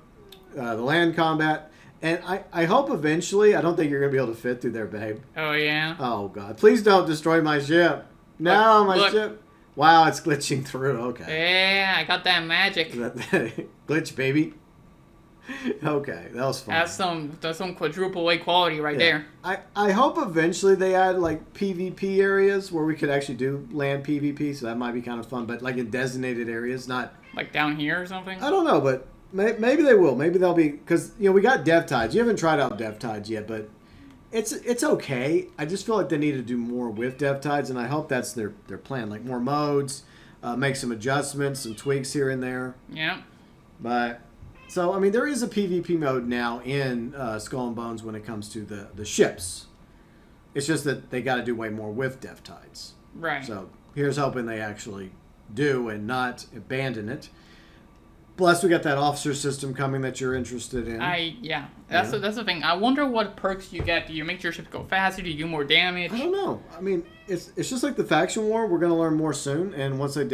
the land combat, and I hope eventually, I don't think you're going to be able to fit through there, babe. Oh, yeah? Oh, God. Please don't destroy my ship. No, my ship. Wow, it's glitching through. Okay. Yeah, I got that magic. Glitch, baby. Okay, that was fun. That's some quadruple A quality right there. I hope eventually they add like PvP areas where we could actually do land PvP, so that might be kind of fun. But like in designated areas, not like down here or something. I don't know, but maybe they will. Maybe they'll be, because we got Dev Tides. You haven't tried out Dev Tides yet, but it's okay. I just feel like they need to do more with Dev Tides, and I hope that's their plan. Like more modes, make some adjustments, some tweaks here and there. Yeah. But. So, I mean, there is a PvP mode now in Skull and Bones when it comes to the ships. It's just that they got to do way more with Dev Tides. Right. So, here's hoping they actually do and not abandon it. Plus, we got that officer system coming that you're interested in. That's the thing. I wonder what perks you get. Do you make your ships go faster? Do you do more damage? I don't know. I mean, it's just like the faction war. We're going to learn more soon, and once we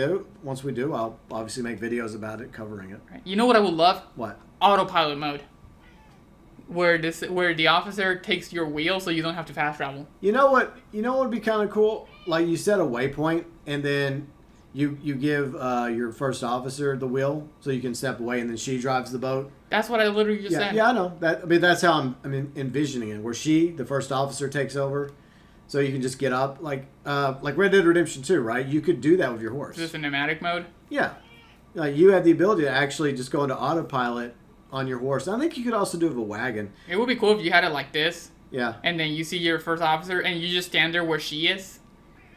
do, I'll obviously make videos about it, covering it. Right. You know what I would love? What? Autopilot mode. Where the officer takes your wheel so you don't have to fast travel. You know what would be kind of cool? Like you set a waypoint, and then you give your first officer the wheel so you can step away, and then she drives the boat. That's what I literally just said. Yeah, I know. That's how I'm envisioning it, where the first officer, takes over, so you can just get up like Red Dead Redemption 2, right? You could do that with your horse. Is this a pneumatic mode? Yeah, you have the ability to actually just go into autopilot on your horse. I think you could also do it with a wagon. It would be cool if you had it like this. Yeah. And then you see your first officer, and you just stand there where she is,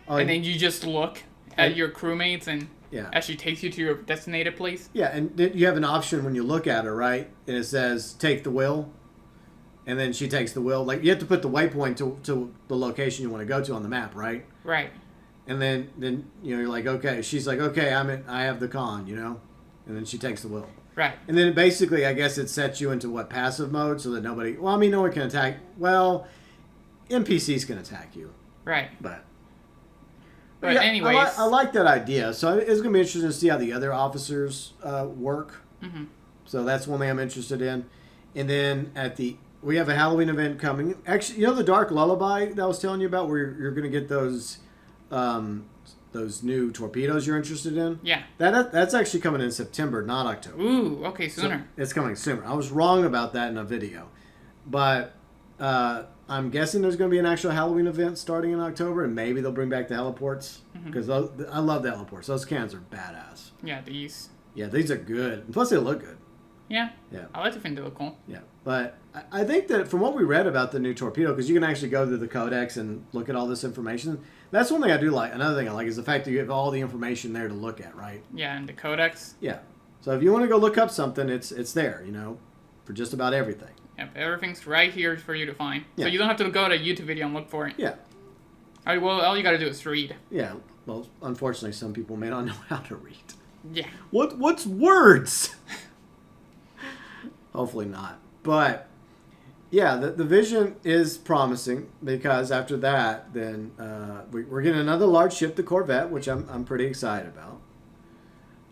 and then you just look at your crewmates and as she takes you to your designated place. Yeah, and you have an option when you look at her, right? And it says take the wheel, and then she takes the wheel. Like you have to put the waypoint to the location you want to go to on the map, right? Right. And then you're like, okay. She's like, okay, I have the con, and then she takes the wheel. Right. And then basically, I guess it sets you into passive mode so that nobody. Well, I mean, no one can attack. Well, NPCs can attack you. Right. But yeah, anyways, I like that idea. So it's going to be interesting to see how the other officers work. Mm-hmm. So that's one thing I'm interested in. And then we have a Halloween event coming. Actually, the Dark Lullaby that I was telling you about, where you're going to get those new torpedoes you're interested in. Yeah. That's actually coming in September, not October. Ooh, okay, sooner. So it's coming sooner. I was wrong about that in a video, but I'm guessing there's going to be an actual Halloween event starting in October, and maybe they'll bring back the heliports because I love the heliports. Those cans are badass. Yeah, these. Yeah, these are good. And plus, they look good. Yeah. I like to think they look cool. Yeah, but I think that from what we read about the new torpedo, because you can actually go to the codex and look at all this information. That's one thing I do like. Another thing I like is the fact that you have all the information there to look at, right? Yeah, and the codex. Yeah. So if you want to go look up something, it's there, for just about everything. Yep, everything's right here for you to find. Yeah. So you don't have to go to a YouTube video and look for it. Yeah. All right, well, all you got to do is read. Yeah. Well, unfortunately, some people may not know how to read. Yeah. What's words? Hopefully not. But yeah, the vision is promising because after that, then we're getting another large ship, the Corvette, which I'm pretty excited about.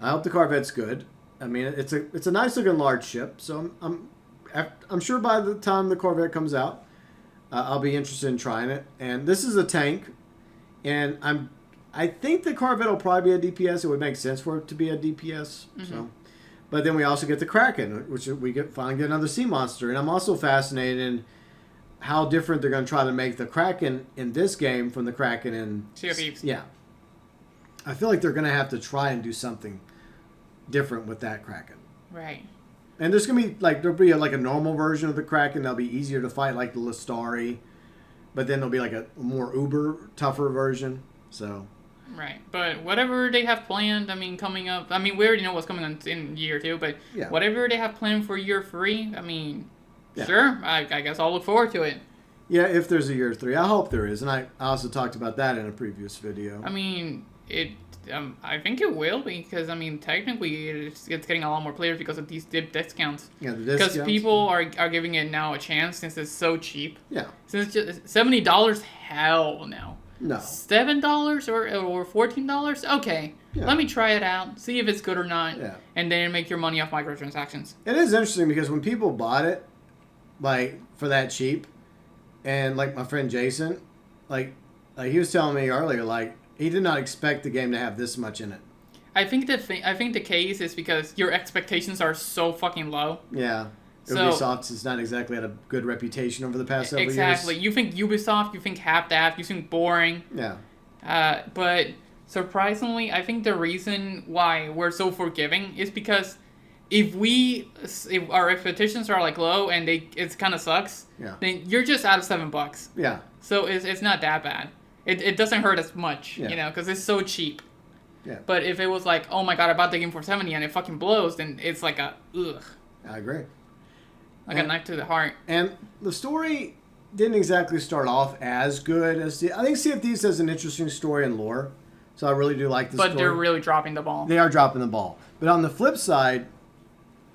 I hope the Corvette's good. I mean, it's a nice looking large ship, so I'm sure by the time the Corvette comes out, I'll be interested in trying it. And this is a tank, and I think the Corvette will probably be a DPS. It would make sense for it to be a DPS. Mm-hmm. So. But then we also get the Kraken, which we finally get another sea monster. And I'm also fascinated in how different they're going to try to make the Kraken in this game from the Kraken in Sea of Thieves. Yeah. I feel like they're going to have to try and do something different with that Kraken. Right. And there's going to be, there'll be a normal version of the Kraken that'll be easier to fight, like the Lestari. But then there'll be a more tougher version. So... Right, but whatever they have planned, coming up, we already know what's coming in year 2, but whatever they have planned for year 3, sure, I guess I'll look forward to it. Yeah, if there's a year 3. I hope there is, and I also talked about that in a previous video. I think it will, because, technically it's getting a lot more players because of these discounts. Yeah, the discounts. Because people are giving it now a chance since it's so cheap. Yeah. Since it's just $70, hell no. No. $7 or $14? Okay. Yeah. Let me try it out, see if it's good or not, and then make your money off microtransactions. It is interesting because when people bought it, for that cheap, and my friend Jason, he was telling me earlier, he did not expect the game to have this much in it. I think the case is because your expectations are so fucking low. Yeah. Ubisoft has not exactly had a good reputation over the past several years. Exactly. You think Ubisoft, you think half-daft, you think boring. Yeah. But surprisingly, I think the reason why we're so forgiving is because if our expectations are low and it kind of sucks, then you're just out of $7. Yeah. So it's not that bad. It doesn't hurt as much, because it's so cheap. Yeah. But if it was oh my god, I bought the game for $70 and it fucking blows, then it's ugh. I agree. A knife to the heart. And the story didn't exactly start off as good as I think Sea of Thieves has an interesting story and lore. So I really do like the story. But they're really dropping the ball. They are dropping the ball. But on the flip side,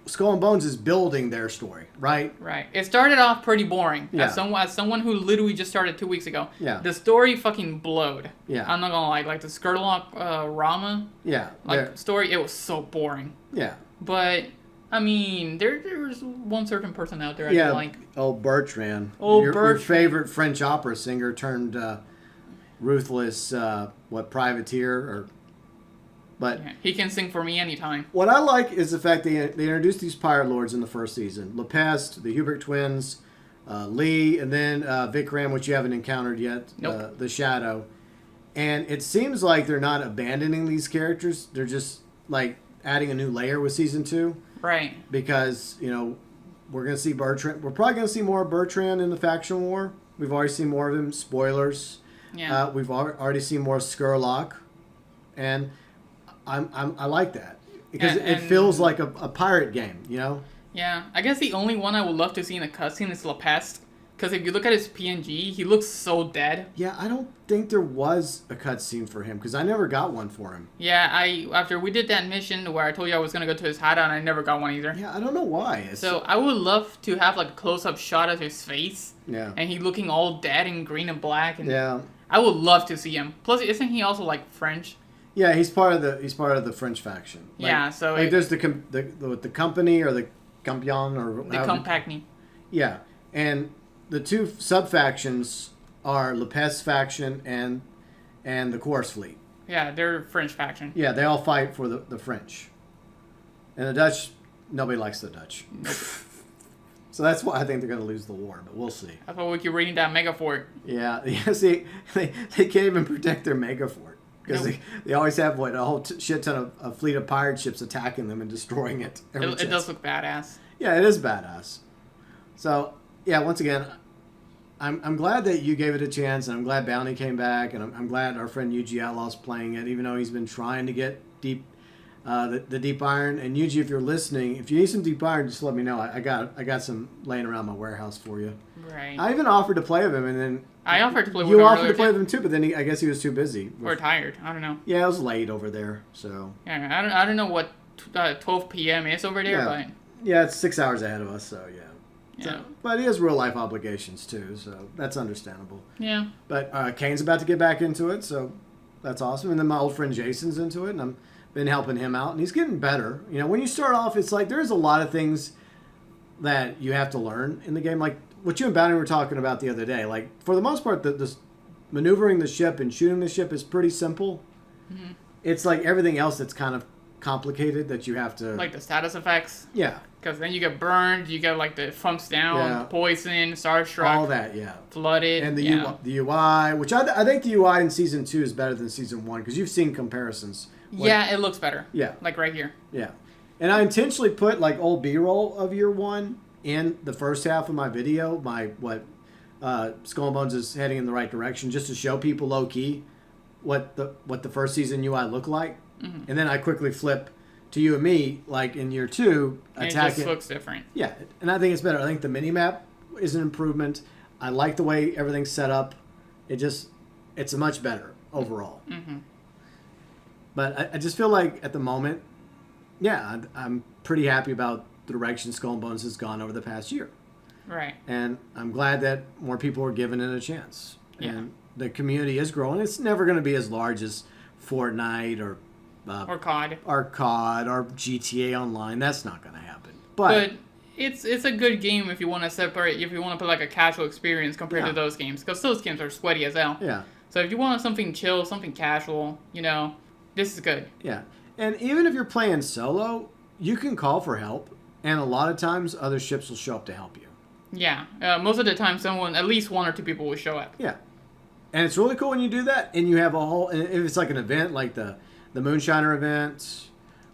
Skull and Bones is building their story, right? Right. It started off pretty boring. Yeah. As someone who literally just started 2 weeks ago. Yeah. The story fucking blowed. Yeah. I'm not gonna lie. The Skirlock Rama. Yeah. Story, it was so boring. Yeah. But there's one certain person out there I do like. Old Bertrand. Bertrand. Your favorite French opera singer turned ruthless, privateer But he can sing for me anytime. What I like is the fact they introduced these pirate lords in the first season: Lepest, the Hubert twins, Lee, and then Vikram, which you haven't encountered yet. Nope. The Shadow, and it seems like they're not abandoning these characters. They're just adding a new layer with season 2. Right. Because, we're going to see Bertrand. We're probably going to see more of Bertrand in the faction war. We've already seen more of him. Spoilers. Yeah. We've already seen more of Skurlock. And I like that. Because it feels like a pirate game, Yeah. I guess the only one I would love to see in a cutscene is Lepest. Because if you look at his PNG, he looks so dead. Yeah, I don't think there was a cutscene for him because I never got one for him. Yeah, after we did that mission where I told you I was gonna go to his hideout, I never got one either. Yeah, I don't know why. So I would love to have like a close-up shot of his face. Yeah. And he looking all dead in green and black. And yeah. I would love to see him. Plus, isn't he also like French? Yeah, he's part of the French faction. Like, yeah, so like there's the company or the Campion or the compagnie. Yeah, and the two sub factions are Le Pes faction and the Chorus Fleet. Yeah, they're French faction. Yeah, they all fight for the French, and the Dutch. Nobody likes the Dutch. Nope. So that's why I think they're going to lose the war, but we'll see. That's why we keep reading that mega fort. Yeah, see, they can't even protect their mega fort. Because they always have, a whole shit ton of a fleet of pirate ships attacking them and destroying it. It does look badass. Yeah, it is badass. So, yeah, once again, I'm glad that you gave it a chance, and I'm glad Bounty came back, and I'm glad our friend Yuji Outlaw's playing it, even though he's been trying to get the Deep Iron. And Yuji, if you're listening, if you need some Deep Iron, just let me know. I got some laying around my warehouse for you. Right. I even offered to play with him, and then... I offered to play with him. You offered to play with him too, but then I guess he was too busy. Or tired. I don't know. Yeah, it was late over there, so... Yeah, I don't know what 12 p.m. is over there, but... Yeah, it's 6 hours ahead of us, so yeah. Yeah. So, but he has real-life obligations too, so that's understandable. Yeah. But Kane's about to get back into it, so that's awesome. And then my old friend Jason's into it, and I've been helping him out, and he's getting better. You know, when you start off, it's like there's a lot of things that you have to learn in the game. Like what you and Bounty were talking about the other day. Like, for the most part, the maneuvering the ship and shooting the ship is pretty simple. Mm-hmm. It's like everything else that's kind of complicated that you have to... Like the status effects? Yeah. Because then you get burned, you get like the thumps down, poison, starstruck. All that, yeah. Flooded. And the UI, which I think the UI in Season 2 is better than Season 1 because you've seen comparisons. Yeah, it looks better. Yeah. Like right here. Yeah. And I intentionally put like old B-roll of Year 1 in the first half of my video, Skull and Bones is heading in the right direction, just to show people low key what the first season UI looked like, and then I quickly flip to you and me like in Year 2. It just looks different. Yeah, and I think it's better. I think the mini map is an improvement. I like the way everything's set up. It's much better overall. Mm-hmm. But I just feel like at the moment, yeah, I'm pretty happy about the direction Skull and Bones has gone over the past year. Right. And I'm glad that more people are giving it a chance. Yeah. And the community is growing. It's never going to be as large as Fortnite or COD or GTA Online. That's not going to happen. But it's a good game if you want to separate, if you want to put like a casual experience compared to those games, because those games are sweaty as hell. Yeah. So if you want something chill, something casual, this is good. Yeah. And even if you're playing solo, you can call for help, and a lot of times other ships will show up to help you. Yeah. Most of the time, at least one or two people will show up. Yeah. And it's really cool when you do that, and you have a whole, and if it's like an event, like the Moonshiner event,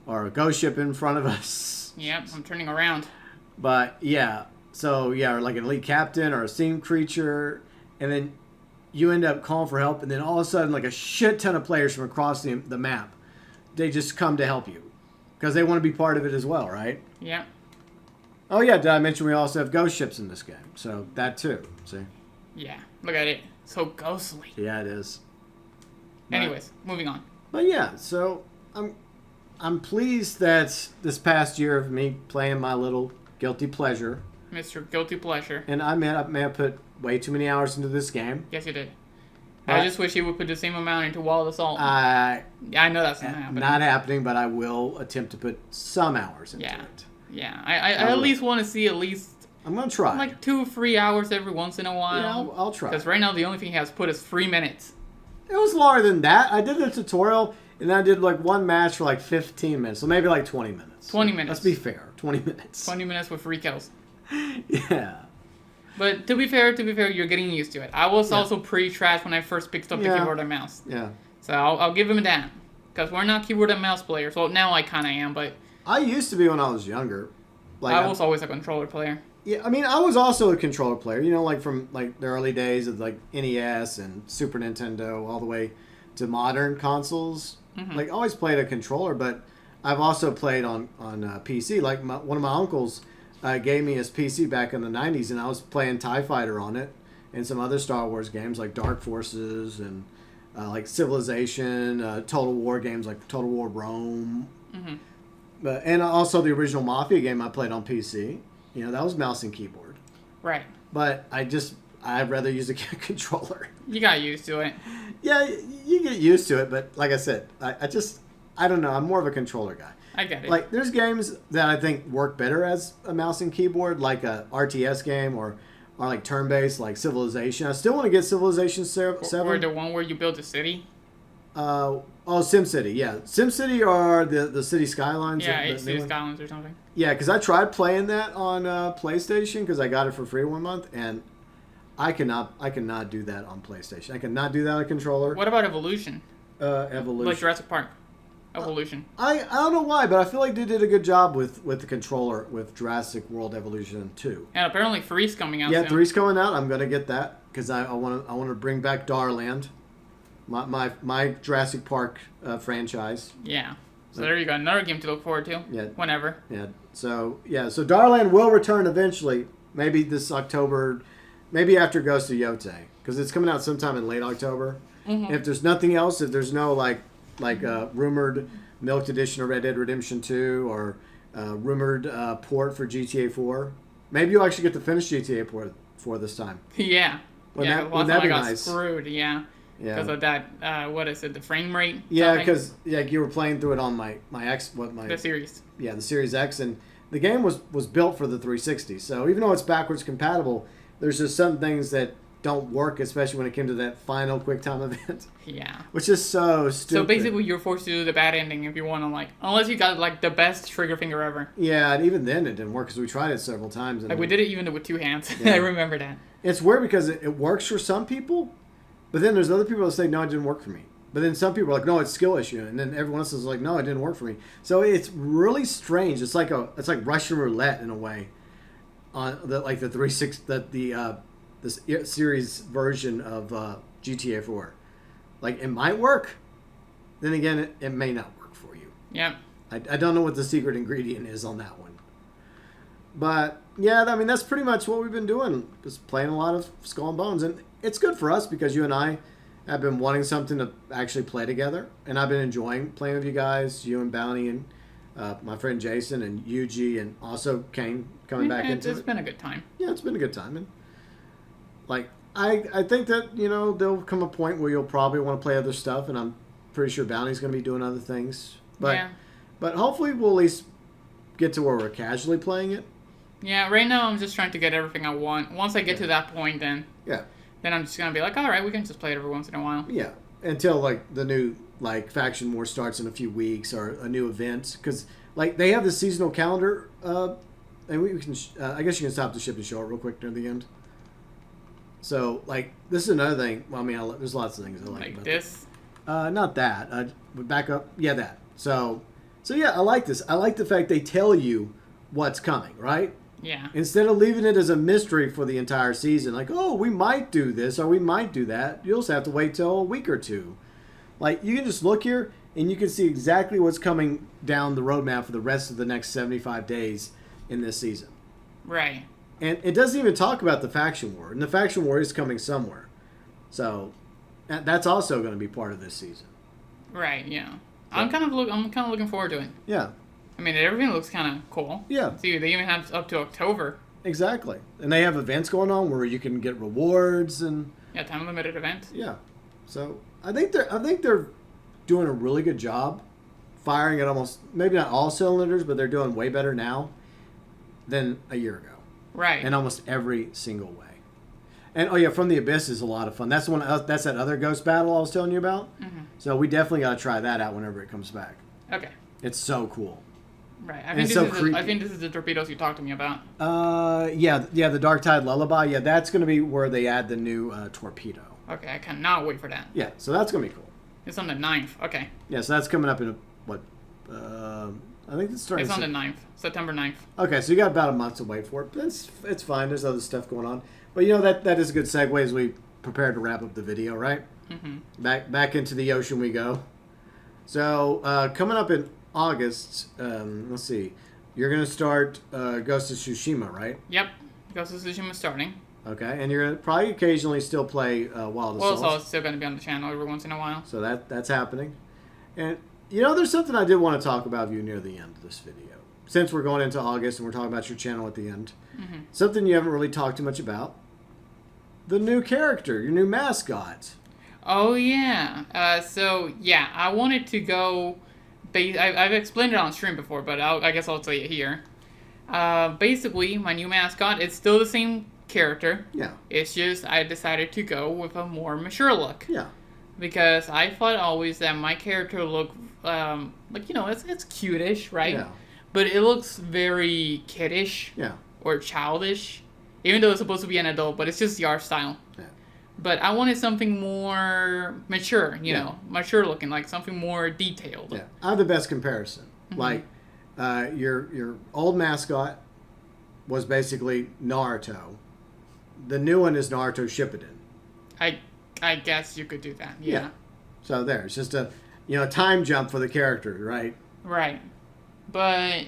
or a ghost ship in front of us. Yep, I'm turning around. But, yeah. So, yeah, or like an elite captain or a steam creature, and then you end up calling for help, and then all of a sudden, like a shit ton of players from across the map, they just come to help you. Because they want to be part of it as well, right? Yeah. Oh, yeah, did I mention we also have ghost ships in this game? So, that too, see? Yeah, look at it. So ghostly. Yeah, it is. Anyways, moving on. But yeah, so I'm pleased that this past year of me playing my little guilty pleasure. Mr. Guilty Pleasure. And I may have put way too many hours into this game. Yes, you did. I just wish you would put the same amount into Wall of Assault. I know that's not happening. Not happening, but I will attempt to put some hours into it. Yeah, I at least want to see at least... I'm going to try. Like 2 or 3 hours every once in a while. Yeah, I'll try. Because right now the only thing he has put is 3 minutes. It was longer than that. I did the tutorial, and then I did like one match for like 15 minutes. So maybe like 20 minutes. 20 minutes. Let's be fair. 20 minutes. 20 minutes with 3 kills. Yeah. But to be fair, you're getting used to it. I was also pretty trash when I first picked up the keyboard and mouse. Yeah. So I'll give him that. Because we're not keyboard and mouse players. Well, now I kind of am, but... I used to be when I was younger. I was always a controller player. Yeah, I mean, I was also a controller player. Like from like the early days of like NES and Super Nintendo all the way to modern consoles. Mm-hmm. Like, I always played a controller, but I've also played on PC. Like, one of my uncles, gave me his PC back in the 90s, and I was playing TIE Fighter on it and some other Star Wars games like Dark Forces and like Civilization, Total War games like Total War Rome. Mm-hmm. And also the original Mafia game I played on PC. That was mouse and keyboard. Right. But I'd rather use a controller. You got used to it. Yeah, you get used to it, but like I said, I don't know. I'm more of a controller guy. I get it. Like, there's games that I think work better as a mouse and keyboard, like a RTS game or like turn-based, like Civilization. I still want to get Civilization 7. Or the one where you build a city. SimCity, yeah. SimCity or the City Skylines. Yeah, City Skylines or something. Yeah, because I tried playing that on PlayStation because I got it for free 1 month, and I cannot do that on PlayStation. I cannot do that on a controller. What about Evolution? Evolution. Like Jurassic Park. Evolution. I don't know why, but I feel like they did a good job with the controller with Jurassic World Evolution 2. And apparently 3's coming out soon. Yeah, 3's coming out. I'm gonna get that because I want to bring back Darland, my Jurassic Park franchise. Yeah. So there you go, another game to look forward to. Yeah. Whenever. Yeah. So Darland will return eventually. Maybe this October, maybe after Ghost of Yotei, because it's coming out sometime in late October. Mm-hmm. If there's nothing else, if there's no like rumored milked edition of Red Dead Redemption 2 or rumored port for GTA 4. Maybe you'll actually get to finish GTA 4 this time. Yeah. Wouldn't that be nice? Screwed, yeah. Because of that, what is it, the frame rate? Yeah, because you were playing through it on my the Series. Yeah, the Series X, and the game was built for the 360. So even though it's backwards compatible, there's just some things that don't work, especially when it came to that final QuickTime event. Yeah. Which is so stupid. So basically, you're forced to do the bad ending if you want to, unless you got, the best trigger finger ever. Yeah, and even then it didn't work because we tried it several times. And we did it even with 2 hands. Yeah. I remember that. It's weird because it works for some people, but then there's other people that say, no, it didn't work for me. But then some people are like, no, it's a skill issue. And then everyone else is like, no, it didn't work for me. So it's really strange. It's like Russian roulette in a way. On the 360, this series version of GTA 4. It might work. Then again, it may not work for you. Yeah. I don't know what the secret ingredient is on that one. But, yeah, I mean, that's pretty much what we've been doing. Just playing a lot of Skull and Bones. And it's good for us because you and I have been wanting something to actually play together. And I've been enjoying playing with you guys, you and Bounty and my friend Jason and Yuji and also Kane coming back into it. It's been a good time. Yeah, it's been a good time. And I think that, there'll come a point where you'll probably want to play other stuff, and I'm pretty sure Bounty's going to be doing other things. But hopefully we'll at least get to where we're casually playing it. Yeah, right now I'm just trying to get everything I want. Once I get to that point, then I'm just going to be like, all right, we can just play it every once in a while. Yeah, until the new faction war starts in a few weeks or a new event, because they have the seasonal calendar, and we can I guess you can stop the ship and show it real quick near the end. So, this is another thing. Well, I mean, there's lots of things I like about this. Not that. But back up. Yeah, that. So yeah, I like this. I like the fact they tell you what's coming, right? Yeah. Instead of leaving it as a mystery for the entire season, we might do this or we might do that. You'll just have to wait till a week or two. You can just look here and you can see exactly what's coming down the roadmap for the rest of the next 75 days in this season. Right. And it doesn't even talk about the faction war, and the faction war is coming somewhere, so that's also going to be part of this season. Right. Yeah. So, I'm kind of looking forward to it. Yeah. I mean, everything looks kind of cool. Yeah. See, they even have up to October. Exactly, and they have events going on where you can get rewards and time limited events. Yeah. So I think they're doing a really good job, firing at almost maybe not all cylinders, but they're doing way better now than a year ago. Right. In almost every single way. And, From the Abyss is a lot of fun. That's that's that other ghost battle I was telling you about. Mm-hmm. So we definitely got to try that out whenever it comes back. Okay. It's so cool. Right. I think this is the torpedoes you talked to me about. Yeah, the Dark Tide Lullaby. Yeah, that's going to be where they add the new torpedo. Okay, I cannot wait for that. Yeah, so that's going to be cool. It's on the 9th. Okay. Yeah, so that's coming up in I think it's starting. It's on the 9th, September 9th. Okay, so you got about a month to wait for it. But it's fine. There's other stuff going on. But that is a good segue as we prepare to wrap up the video, right? Mm-hmm. Back into the ocean we go. So coming up in August, let's see. You're going to start Ghost of Tsushima, right? Yep. Ghost of Tsushima starting. Okay, and you're going to probably occasionally still play Wild Assault. Well, it's still going to be on the channel every once in a while. So that's happening. And, there's something I did want to talk about you near the end of this video. Since we're going into August and we're talking about your channel at the end. Mm-hmm. Something you haven't really talked too much about. The new character, your new mascot. Oh, yeah. I wanted to go... I've explained it on stream before, but I guess I'll tell you here. Basically, my new mascot, it's still the same character. Yeah. It's just I decided to go with a more mature look. Yeah. Because I thought always that my character looked, it's cute-ish, right? Yeah. But it looks very kiddish. Yeah. Or childish. Even though it's supposed to be an adult, but it's just the art style. Yeah. But I wanted something more mature, mature looking, like something more detailed. Yeah. I have the best comparison. Mm-hmm. Like, your old mascot was basically Naruto. The new one is Naruto Shippuden. I guess you could do that. Yeah. So there, it's just a time jump for the character, right? Right. But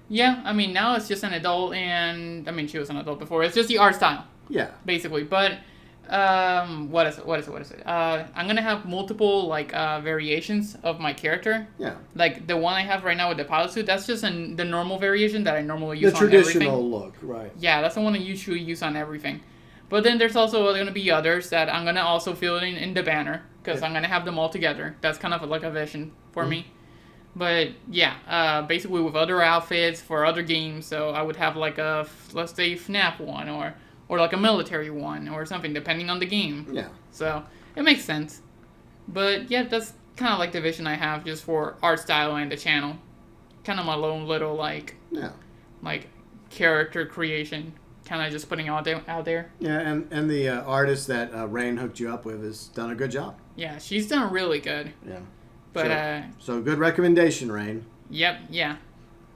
yeah, I mean now it's just an adult, and I mean she was an adult before. It's just the art style. Yeah. Basically, but what is it? I'm gonna have multiple variations of my character. Yeah. Like the one I have right now with the pilot suit, that's just the normal variation that I normally use on everything. The traditional look, right? Yeah, that's the one I usually use on everything. But then there's also going to be others that I'm going to also fill in the banner, because I'm going to have them all together. That's kind of like a vision for me. But yeah, basically with other outfits for other games. So I would have like a, let's say, FNAF one or like a military one or something, depending on the game. Yeah. So it makes sense. But yeah, that's kind of like the vision I have just for art style and the channel. Kind of my own little character creation. Kind of just putting out there. Yeah, and the artist that Rain hooked you up with has done a good job. Yeah, she's done really good. Yeah. But so good recommendation, Rain. Yep. Yeah.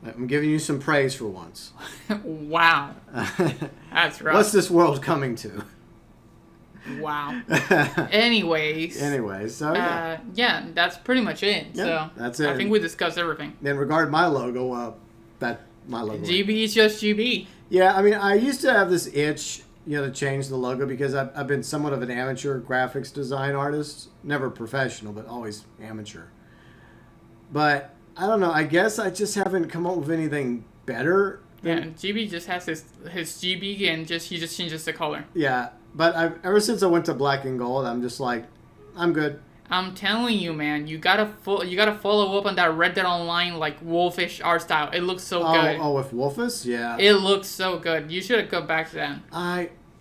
I'm giving you some praise for once. Wow. That's rough. What's this world coming to? Wow. Anyways. So yeah, that's pretty much it. Yeah, so that's it. I think we discussed everything. In regard to my logo, my logo. GB is just GB. Yeah, I mean, I used to have this itch, to change the logo because I've been somewhat of an amateur graphics design artist. Never professional, but always amateur. But I don't know. I guess I just haven't come up with anything better. Yeah, GB just has his GB and he just changes the color. Yeah, but ever since I went to black and gold, I'm just like, I'm good. I'm telling you, man, you gotta follow up on that Red Dead Online wolfish art style. It looks so good. Oh, with Wolfus, yeah. It looks so good. You should have go back to that.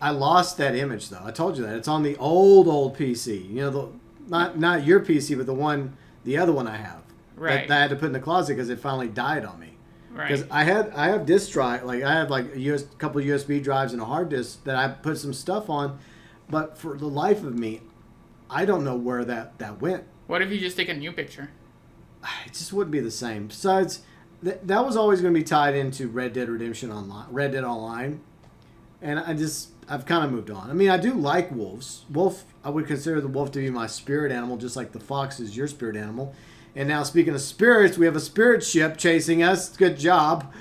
I lost that image though. I told you that it's on the old PC. Not your PC, but the other one I have. Right. That I had to put in the closet because it finally died on me. Right. Because I have disk drive, I had a couple of USB drives and a hard disk that I put some stuff on, but for the life of me, I don't know where that went. What if you just take a new picture? It just wouldn't be the same. Besides, that was always going to be tied into Red Dead Online, and I've kind of moved on. I mean, I do like wolves. I would consider the wolf to be my spirit animal, just like the fox is your spirit animal. And now, speaking of spirits, we have a spirit ship chasing us. Good job.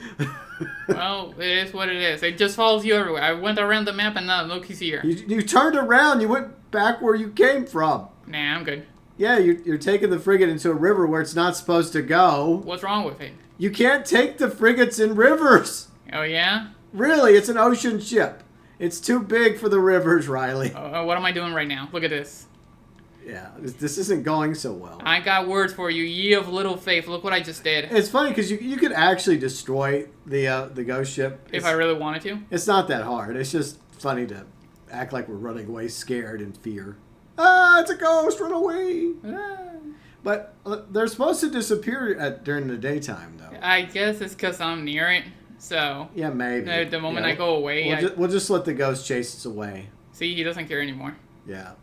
Well, it is what it is. It just follows you everywhere. I went around the map and now look, he's here. You turned around. You went back where you came from. Nah, I'm good. Yeah, you're taking the frigate into a river where it's not supposed to go. What's wrong with it? You can't take the frigates in rivers. Oh, yeah? Really, it's an ocean ship. It's too big for the rivers, Riley. What am I doing right now? Look at this. Yeah, this isn't going so well. I got words for you. Ye of little faith. Look what I just did. It's funny because you could actually destroy the ghost ship. If I really wanted to. It's not that hard. It's just funny to act like we're running away scared in fear. Ah, it's a ghost. Run away. Ah. But they're supposed to disappear during the daytime, though. I guess it's because I'm near it. So. Yeah, maybe. The moment I go away. We'll just let the ghost chase us away. See, he doesn't care anymore. Yeah.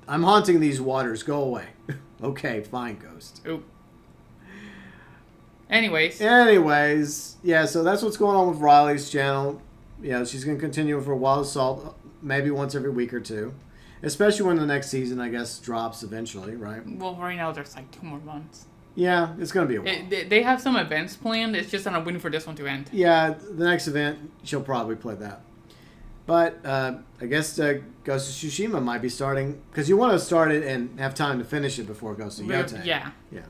I'm haunting these waters. Go away. Okay, fine, ghost. Oop. Anyways. Yeah, so that's what's going on with Riley's channel. Yeah, she's going to continue for Wild Assault maybe once every week or two. Especially when the next season, I guess, drops eventually, right? Well, right now there's 2 more months. Yeah, it's going to be a while. They have some events planned. It's just that I'm waiting for this one to end. Yeah, the next event, she'll probably play that. But I guess Ghost of Tsushima might be starting, because you want to start it and have time to finish it before Ghost of Yotei. Yeah. Yeah.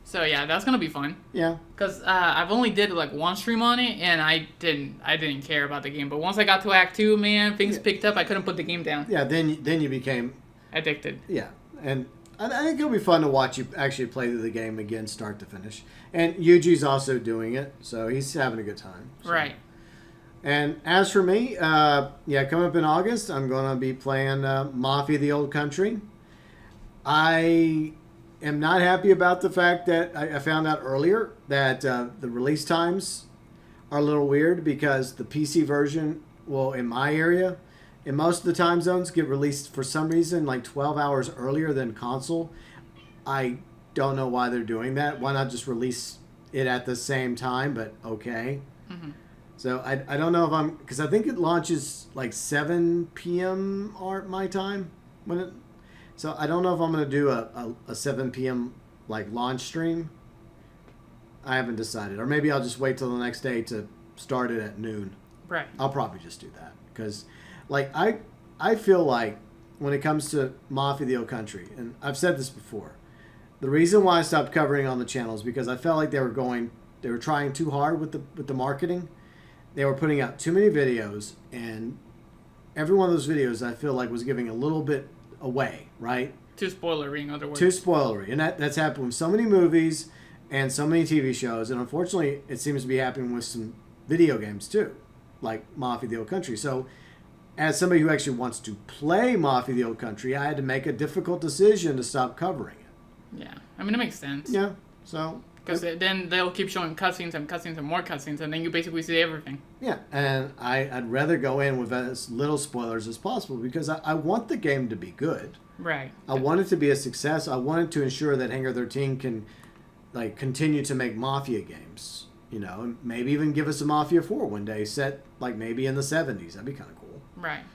So yeah, that's gonna be fun. Yeah. Cause I've only did like one stream on it, and I didn't care about the game. But once I got to Act 2, man, things picked up. I couldn't put the game down. Yeah. Then you became addicted. Yeah, and I think it'll be fun to watch you actually play the game again, start to finish. And Yuji's also doing it, so he's having a good time. So. Right. And as for me, coming up in August, I'm going to be playing Mafia: The Old Country. I am not happy about the fact that I found out earlier that the release times are a little weird, because the PC version will, in my area, in most of the time zones, get released for some reason like 12 hours earlier than console. I don't know why they're doing that. Why not just release it at the same time? But okay. Mm-hmm. So I don't know if I'm, because I think it launches like 7 p.m. my time when it. So I don't know if I'm going to do a 7 p.m. like launch stream. I haven't decided, or maybe I'll just wait till the next day to start it at noon. Right. I'll probably just do that, because like I feel like when it comes to Mafia: The Old Country, and I've said this before, the reason why I stopped covering it on the channel is because I felt like they were trying too hard with the marketing. They were putting out too many videos, and every one of those videos I feel like was giving a little bit away, right? Too spoilery, in other words. Too spoilery, and that's happened with so many movies and so many TV shows, and unfortunately, it seems to be happening with some video games too, like Mafia: The Old Country. So, as somebody who actually wants to play Mafia: The Old Country, I had to make a difficult decision to stop covering it. Yeah, I mean, it makes sense. Yeah, so. Because then they'll keep showing cutscenes and cutscenes and more cutscenes, and then you basically see everything. Yeah, and I'd rather go in with as little spoilers as possible, because I want the game to be good. Right. I want it to be a success. I wanted to ensure that Hangar 13 can like continue to make Mafia games. You know, and maybe even give us a Mafia 4 one day, set like maybe in the 70s. That'd be kind of cool. Right.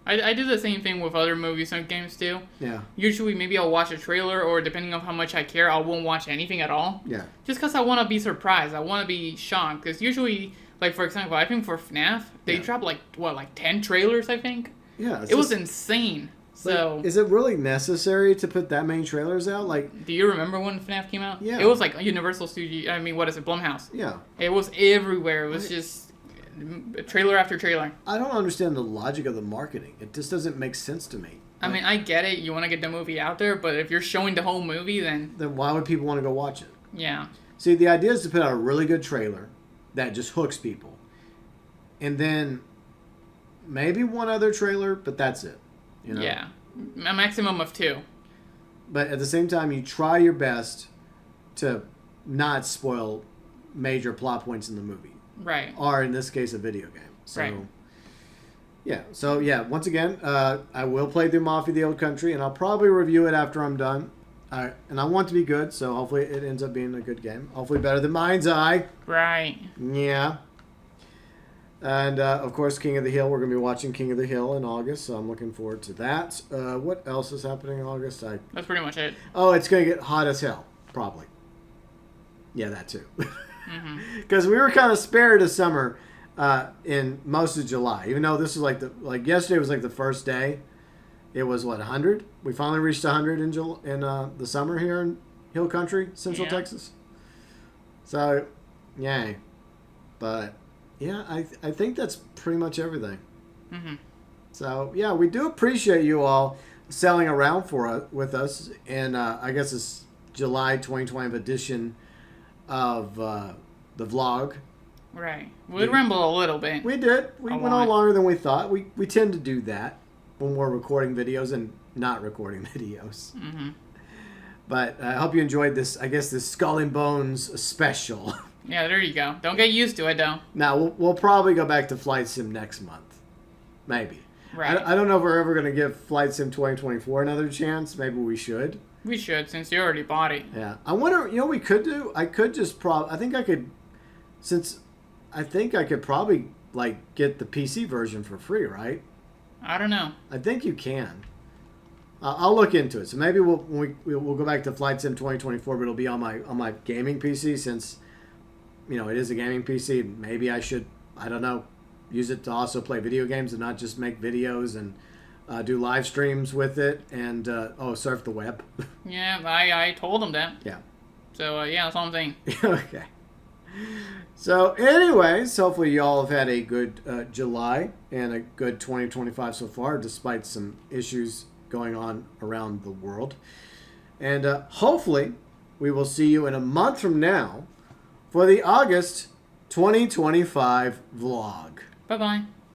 I do the same thing with other movies and games too. Yeah. Usually maybe I'll watch a trailer, or depending on how much I care, I won't watch anything at all. Yeah. Just because I want to be surprised. I want to be shocked. Because usually, like for example, I think for FNAF, they dropped like 10 trailers, I think? Yeah. It was insane. So is it really necessary to put that many trailers out? Like, do you remember when FNAF came out? Yeah. It was like Universal Studio. I mean, what is it? Blumhouse. Yeah. It was everywhere. It was just trailer after trailer. I don't understand the logic of the marketing. It just doesn't make sense to me. I mean, I get it. You want to get the movie out there, but if you're showing the whole movie, then why would people want to go watch it? Yeah. See, the idea is to put out a really good trailer that just hooks people, and then maybe one other trailer, but that's it. You know? Yeah. A maximum of 2. But at the same time, you try your best to not spoil major plot points in the movie. Right. Or in this case, a video game. So, right. Yeah. So, yeah, once again, I will play through Mafia: The Old Country, and I'll probably review it after I'm done. And I want it to be good, so hopefully it ends up being a good game. Hopefully better than Mind's Eye. Right. Yeah. And, of course, King of the Hill. We're going to be watching King of the Hill in August, so I'm looking forward to that. What else is happening in August? That's pretty much it. Oh, it's going to get hot as hell, probably. Yeah, that too. Because we were kind of spared of summer in most of July, even though this is like yesterday was like the first day. It was 100. We finally reached 100 in the summer here in Hill Country, Central Texas. So, yay! But yeah, I think that's pretty much everything. Mm-hmm. So yeah, we do appreciate you all selling around with us, and I guess it's July 2020 edition of the vlog. Right. We rambled a little bit. We did. We went on longer than we thought. We tend to do that when we're recording videos and not recording videos. Mm-hmm. But I hope you enjoyed this, I guess, this Skull and Bones special. Yeah, there you go. Don't get used to it, though. Now, we'll probably go back to Flight Sim next month. Maybe. Right. I don't know if we're ever going to give Flight Sim 2024 another chance. Maybe we should. We should, since you already bought it. Yeah. I wonder, what we could do? I could just I think I could probably, get the PC version for free, right? I don't know. I think you can. I'll look into it. So maybe we'll go back to Flight Sim 2024, but it'll be on my gaming PC since it is a gaming PC. Maybe I should, I don't know, use it to also play video games and not just make videos and do live streams with it and surf the web. Yeah, I told him that. Yeah. So that's all I'm saying. Okay. So, anyways, hopefully you all have had a good July and a good 2025 so far, despite some issues going on around the world. And hopefully we will see you in a month from now for the August 2025 vlog. Bye-bye.